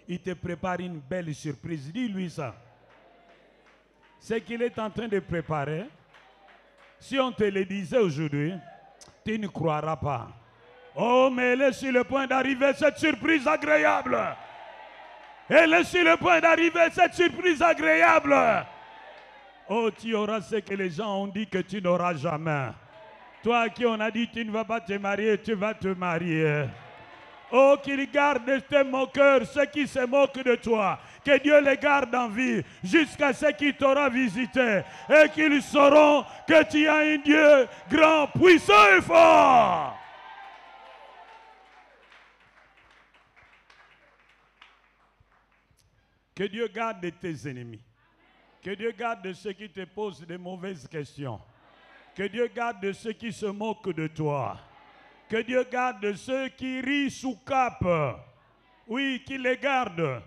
Il te prépare une belle surprise. Dis-lui ça. Ce qu'il est en train de préparer, si on te le disait aujourd'hui, tu ne croiras pas. Oh, mais elle est sur le point d'arriver, cette surprise agréable. Elle est sur le point d'arriver, cette surprise agréable. Oh, tu auras ce que les gens ont dit que tu n'auras jamais. Toi à qui on a dit tu ne vas pas te marier, tu vas te marier. Oh, qu'il garde tes moqueurs, ceux qui se moquent de toi. Que Dieu les garde en vie jusqu'à ce qu'il t'aura visité. Et qu'ils sauront que tu as un Dieu grand, puissant et fort. Que Dieu garde tes ennemis. Que Dieu garde ceux qui te posent de mauvaises questions. Que Dieu garde ceux qui se moquent de toi. Que Dieu garde ceux qui rient sous cape. Oui, qu'il les garde.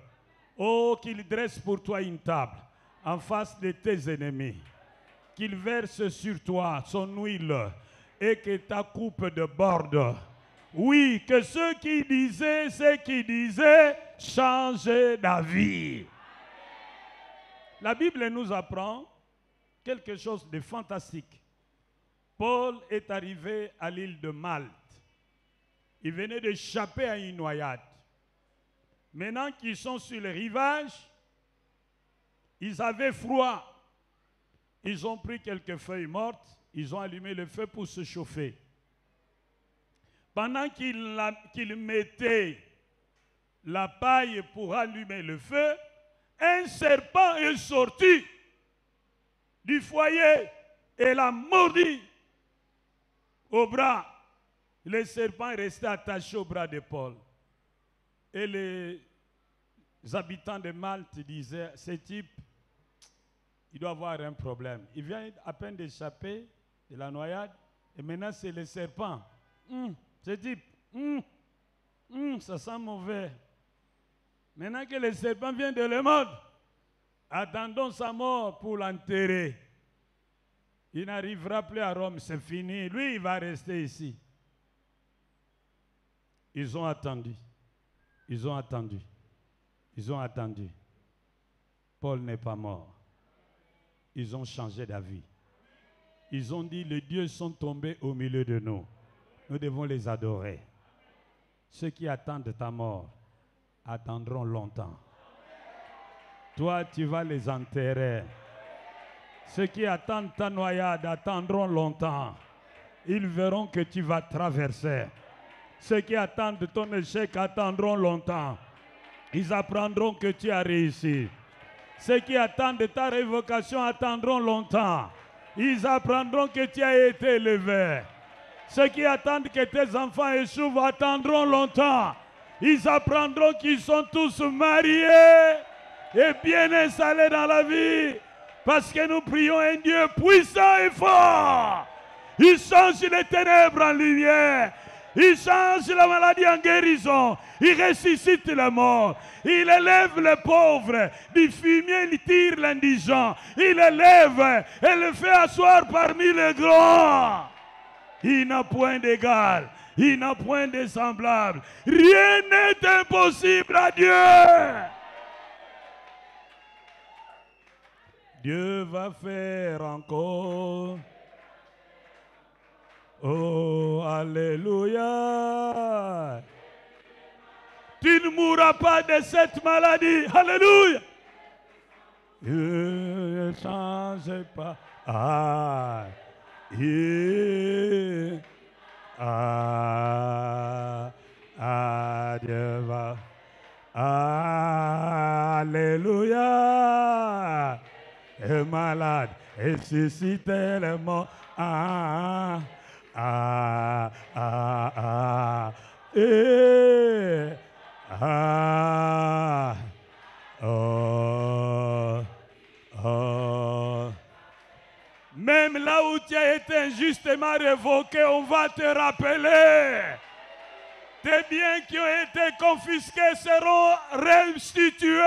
Oh, qu'il dresse pour toi une table en face de tes ennemis. Qu'il verse sur toi son huile et que ta coupe déborde. Oui, que ceux qui disaient ce qu'ils disaient changent d'avis. La Bible nous apprend quelque chose de fantastique. Paul est arrivé à l'île de Malte. Il venait d'échapper à une noyade. Maintenant qu'ils sont sur le rivage, ils avaient froid. Ils ont pris quelques feuilles mortes, ils ont allumé le feu pour se chauffer. Pendant qu'ils mettaient la paille pour allumer le feu, un serpent est sorti du foyer et l'a mordu au bras. Le serpent est resté attaché au bras de Paul. Et les habitants de Malte disaient, ce type, il doit avoir un problème. Il vient à peine d'échapper de la noyade et maintenant c'est le serpent. Ce type, ça sent mauvais. Maintenant que le serpent vient de le mordre, attendons sa mort pour l'enterrer. Il n'arrivera plus à Rome, c'est fini. Lui, il va rester ici. Ils ont attendu. Ils ont attendu. Ils ont attendu. Paul n'est pas mort. Ils ont changé d'avis. Ils ont dit, les dieux sont tombés au milieu de nous. Nous devons les adorer. Ceux qui attendent ta mort attendront longtemps. Toi, tu vas les enterrer. Ceux qui attendent ta noyade attendront longtemps. Ils verront que tu vas traverser. Ceux qui attendent ton échec attendront longtemps. Ils apprendront que tu as réussi. Ceux qui attendent ta révocation attendront longtemps. Ils apprendront que tu as été élevé. Ceux qui attendent que tes enfants échouent attendront longtemps. Ils apprendront qu'ils sont tous mariés et bien installé dans la vie. Parce que nous prions un Dieu puissant et fort. Il change les ténèbres en lumière. Il change la maladie en guérison. Il ressuscite les morts. Il élève les pauvres. Du fumier, il tire l'indigent. Il élève et le fait asseoir parmi les grands. Il n'a point d'égal. Il n'a point de semblable. Rien n'est impossible à Dieu. Dieu va faire encore. Oh, alléluia. Tu ne mourras pas de cette maladie. Alléluia. Ne change pas. Ah, Dieu va. Alléluia. Et malade, et susciter les morts. Même là où tu as été injustement révoqué, on va te rappeler. Tes biens qui ont été confisqués seront restitués.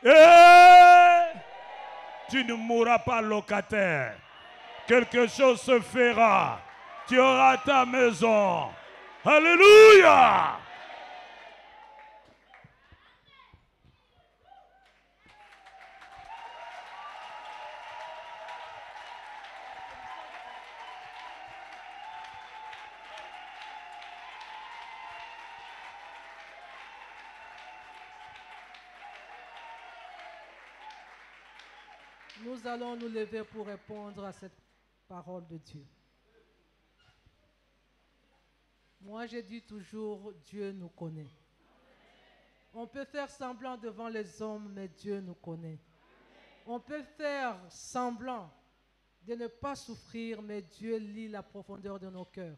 Et tu ne mourras pas locataire. Quelque chose se fera. Tu auras ta maison. Alléluia. Nous allons nous lever pour répondre à cette parole de Dieu. Moi, je dis toujours, Dieu nous connaît. On peut faire semblant devant les hommes, mais Dieu nous connaît. On peut faire semblant de ne pas souffrir, mais Dieu lit la profondeur de nos cœurs.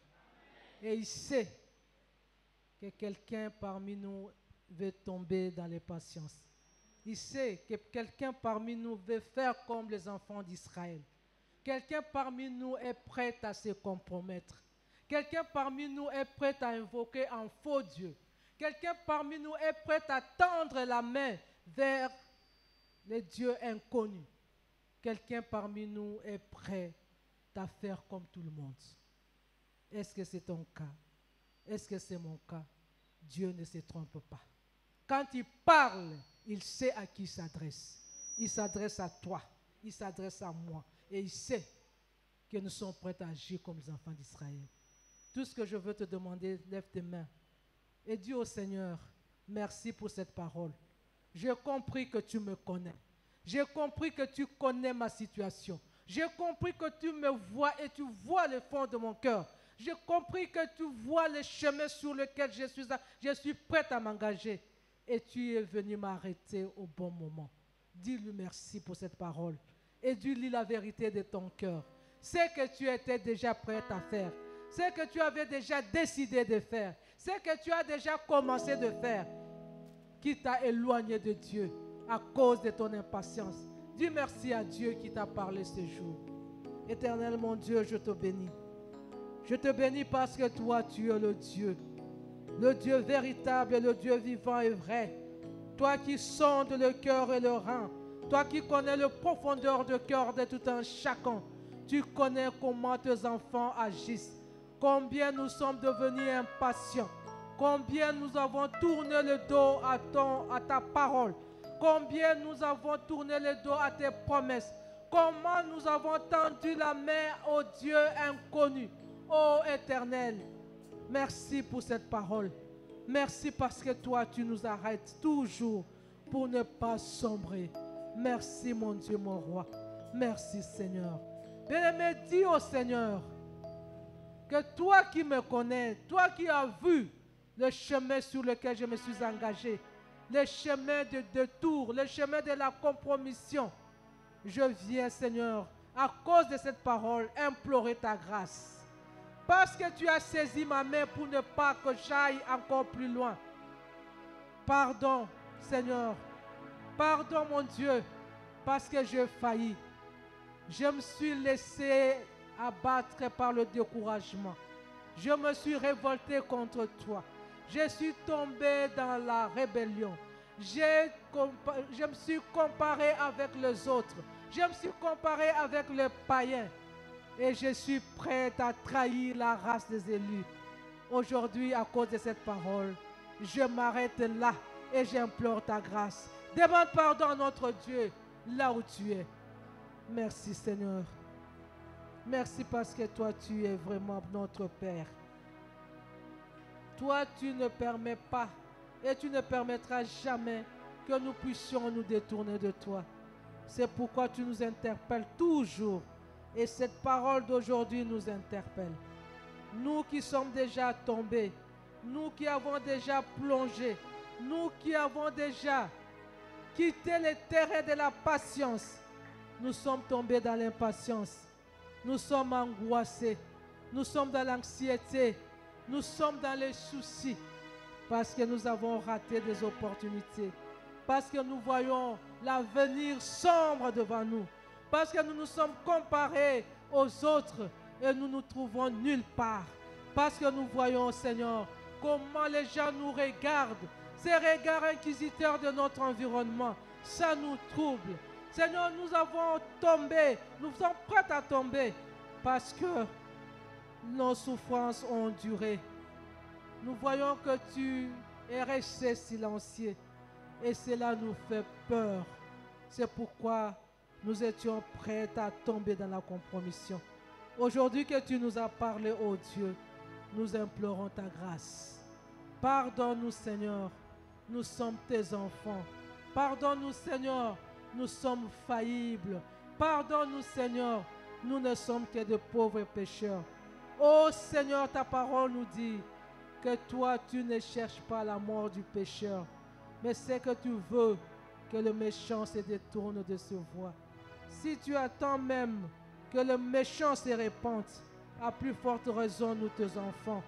Et il sait que quelqu'un parmi nous veut tomber dans les patiences. Il sait que quelqu'un parmi nous veut faire comme les enfants d'Israël. Quelqu'un parmi nous est prêt à se compromettre. Quelqu'un parmi nous est prêt à invoquer un faux Dieu. Quelqu'un parmi nous est prêt à tendre la main vers les dieux inconnus. Quelqu'un parmi nous est prêt à faire comme tout le monde. Est-ce que c'est ton cas? Est-ce que c'est mon cas? Dieu ne se trompe pas. Quand il parle, il sait à qui il s'adresse. Il s'adresse à toi. Il s'adresse à moi. Et il sait que nous sommes prêts à agir comme les enfants d'Israël. Tout ce que je veux te demander, lève tes mains. Et dis au Seigneur, merci pour cette parole. J'ai compris que tu me connais. J'ai compris que tu connais ma situation. J'ai compris que tu me vois et tu vois le fond de mon cœur. J'ai compris que tu vois le chemin sur lequel je suis prêt à m'engager. Et tu es venu m'arrêter au bon moment. Dis-lui merci pour cette parole. Et dis-lui la vérité de ton cœur. C'est que tu étais déjà prêt à faire. C'est que tu avais déjà décidé de faire. C'est que tu as déjà commencé de faire. Qui t'a éloigné de Dieu à cause de ton impatience. Dis merci à Dieu qui t'a parlé ce jour. Éternel mon Dieu, je te bénis. Je te bénis parce que toi, tu es le Dieu. Le Dieu véritable et le Dieu vivant et vrai. Toi qui sondes le cœur et le rein. Toi qui connais le profondeur de cœur de tout un chacun. Tu connais comment tes enfants agissent. Combien nous sommes devenus impatients. Combien nous avons tourné le dos à ta parole. Combien nous avons tourné le dos à tes promesses. Comment nous avons tendu la main au Dieu inconnu. Ô Éternel, merci pour cette parole. Merci parce que toi, tu nous arrêtes toujours pour ne pas sombrer. Merci mon Dieu, mon roi. Merci Seigneur. Bien-aimé, dis au Seigneur que toi qui me connais, toi qui as vu le chemin sur lequel je me suis engagé, le chemin de détour, le chemin de la compromission, je viens Seigneur, à cause de cette parole, implorer ta grâce. Parce que tu as saisi ma main pour ne pas que j'aille encore plus loin. Pardon, Seigneur. Pardon, mon Dieu, parce que j'ai failli. Je me suis laissé abattre par le découragement. Je me suis révolté contre toi. Je suis tombé dans la rébellion. Je me suis comparé avec les autres. Je me suis comparé avec les païens. Et je suis prêt à trahir la race des élus. Aujourd'hui, à cause de cette parole, je m'arrête là et j'implore ta grâce. Demande pardon à notre Dieu, là où tu es. Merci Seigneur. Merci parce que toi, tu es vraiment notre Père. Toi, tu ne permets pas et tu ne permettras jamais que nous puissions nous détourner de toi. C'est pourquoi tu nous interpelles toujours. Et cette parole d'aujourd'hui nous interpelle. Nous qui sommes déjà tombés, nous qui avons déjà plongé, nous qui avons déjà quitté les terrains de la patience, nous sommes tombés dans l'impatience. Nous sommes angoissés. Nous sommes dans l'anxiété. Nous sommes dans les soucis. Parce que nous avons raté des opportunités. Parce que nous voyons l'avenir sombre devant nous. Parce que nous nous sommes comparés aux autres et nous nous trouvons nulle part. Parce que nous voyons, Seigneur, comment les gens nous regardent. Ces regards inquisiteurs de notre environnement, ça nous trouble. Seigneur, nous avons tombé, nous sommes prêts à tomber parce que nos souffrances ont duré. Nous voyons que tu es resté silencieux et cela nous fait peur. C'est pourquoi nous étions prêts à tomber dans la compromission. Aujourd'hui que tu nous as parlé, ô Dieu, nous implorons ta grâce. Pardonne-nous, Seigneur, nous sommes tes enfants. Pardonne-nous, Seigneur, nous sommes faillibles. Pardonne-nous, Seigneur, nous ne sommes que de pauvres pécheurs. Ô Seigneur, ta parole nous dit que toi, tu ne cherches pas la mort du pécheur, mais c'est que tu veux que le méchant se détourne de ce voie. Si tu attends même que le méchant se répande, à plus forte raison, nous, tes enfants,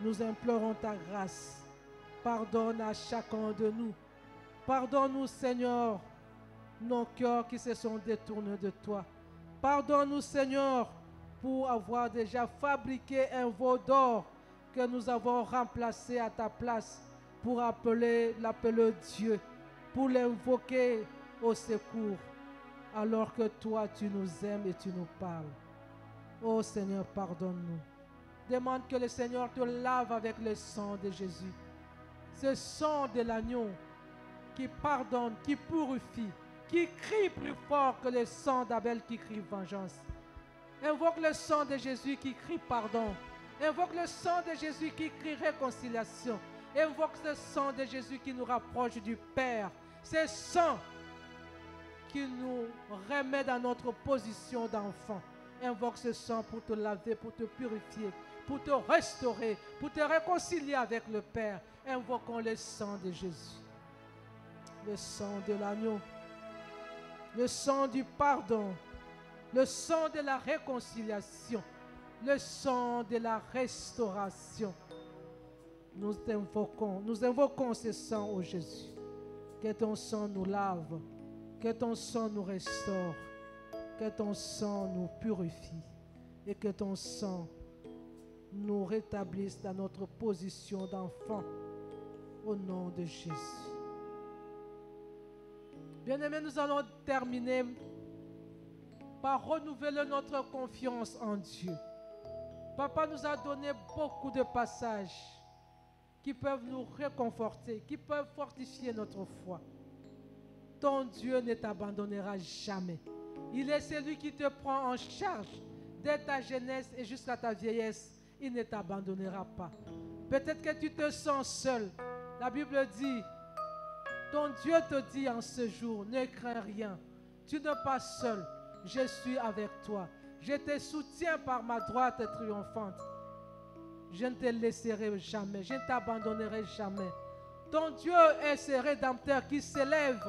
nous implorons ta grâce. Pardonne à chacun de nous. Pardonne-nous, Seigneur, nos cœurs qui se sont détournés de toi. Pardonne-nous, Seigneur, pour avoir déjà fabriqué un veau d'or que nous avons remplacé à ta place pour l'appeler Dieu, pour l'invoquer au secours, alors que toi, tu nous aimes et tu nous parles. Oh Seigneur, pardonne-nous. Demande que le Seigneur te lave avec le sang de Jésus. Ce sang de l'agneau qui pardonne, qui purifie, qui crie plus fort que le sang d'Abel qui crie vengeance. Invoque le sang de Jésus qui crie pardon. Invoque le sang de Jésus qui crie réconciliation. Invoque le sang de Jésus qui nous rapproche du Père. C'est sang qui nous remet dans notre position d'enfant. Invoque ce sang pour te laver, pour te purifier, pour te restaurer, pour te réconcilier avec le Père. Invoquons le sang de Jésus. Le sang de l'agneau. Le sang du pardon. Le sang de la réconciliation. Le sang de la restauration. Nous invoquons ce sang, ô Jésus. Que ton sang nous lave. Que ton sang nous restaure. Que ton sang nous purifie. Et que ton sang nous rétablisse dans notre position d'enfant. Au nom de Jésus. Bien-aimés, nous allons terminer par renouveler notre confiance en Dieu. Papa nous a donné beaucoup de passages qui peuvent nous réconforter, qui peuvent fortifier notre foi. Ton Dieu ne t'abandonnera jamais. Il est celui qui te prend en charge dès ta jeunesse et jusqu'à ta vieillesse. Il ne t'abandonnera pas. Peut-être que tu te sens seul. La Bible dit, ton Dieu te dit en ce jour, ne crains rien. Tu n'es pas seul. Je suis avec toi. Je te soutiens par ma droite triomphante. Je ne te laisserai jamais. Je ne t'abandonnerai jamais. Ton Dieu est ce Rédempteur qui s'élève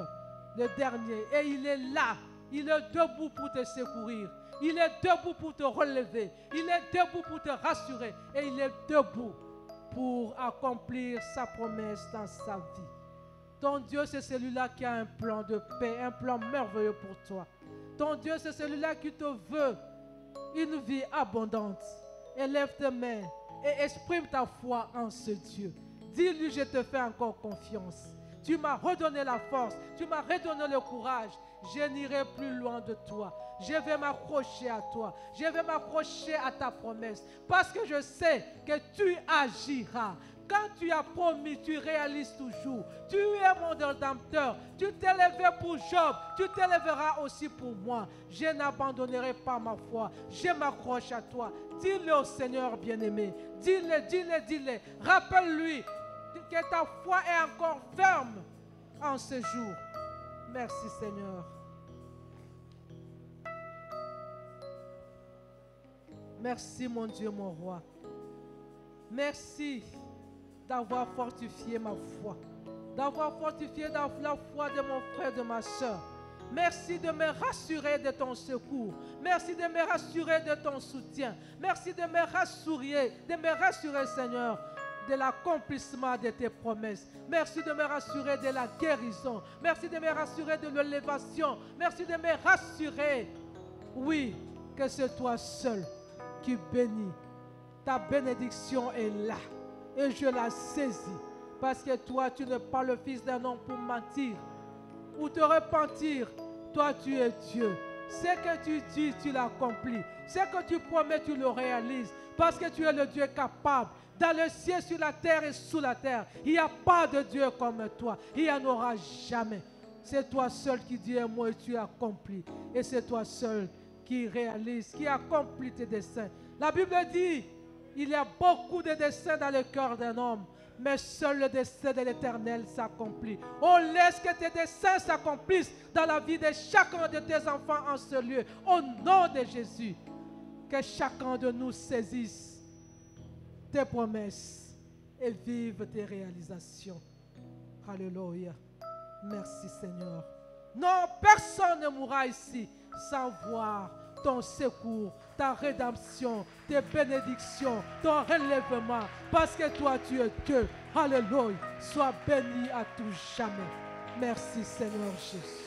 le dernier. Et il est là. Il est debout pour te secourir. Il est debout pour te relever. Il est debout pour te rassurer. Et il est debout pour accomplir sa promesse dans sa vie. Ton Dieu, c'est celui-là qui a un plan de paix, un plan merveilleux pour toi. Ton Dieu, c'est celui-là qui te veut une vie abondante. Élève tes mains et exprime ta foi en ce Dieu. Dis-lui, je te fais encore confiance. Tu m'as redonné la force, tu m'as redonné le courage. Je n'irai plus loin de toi. Je vais m'accrocher à toi. Je vais m'accrocher à ta promesse. Parce que je sais que tu agiras. Quand tu as promis, tu réalises toujours. Tu es mon rédempteur. Tu t'es levé pour Job. Tu t'élèveras aussi pour moi. Je n'abandonnerai pas ma foi. Je m'accroche à toi. Dis-le au Seigneur bien-aimé. Dis-le, dis-le, dis-le. Rappelle-lui que ta foi est encore ferme en ce jour. Merci Seigneur. Merci mon Dieu, mon roi. Merci d'avoir fortifié ma foi, d'avoir fortifié la foi de mon frère, de ma soeur. Merci de me rassurer de ton secours. Merci de me rassurer de ton soutien. Merci de me rassurer, Seigneur, de l'accomplissement de tes promesses. Merci de me rassurer de la guérison. Merci de me rassurer de l'élévation. Merci de me rassurer, oui, que c'est toi seul qui bénis. Ta bénédiction est là. Et je la saisis. Parce que toi, tu n'es pas le fils d'un homme pour mentir ou te repentir. Toi, tu es Dieu. Ce que tu dis, tu l'accomplis. Ce que tu promets, tu le réalises. Parce que tu es le Dieu capable. Dans le ciel, sur la terre et sous la terre. Il n'y a pas de Dieu comme toi. Il n'y en aura jamais. C'est toi seul qui dis un mot et tu accomplis. Et c'est toi seul qui réalise, qui accomplit tes desseins. La Bible dit, il y a beaucoup de desseins dans le cœur d'un homme, mais seul le dessein de l'Éternel s'accomplit. Oh, laisse que tes desseins s'accomplissent dans la vie de chacun de tes enfants en ce lieu. Au nom de Jésus, que chacun de nous saisisse tes promesses et vive tes réalisations. Alléluia. Merci Seigneur. Non, personne ne mourra ici sans voir ton secours, ta rédemption, tes bénédictions, ton relèvement, parce que toi tu es Dieu. Alléluia. Sois béni à tout jamais. Merci Seigneur Jésus.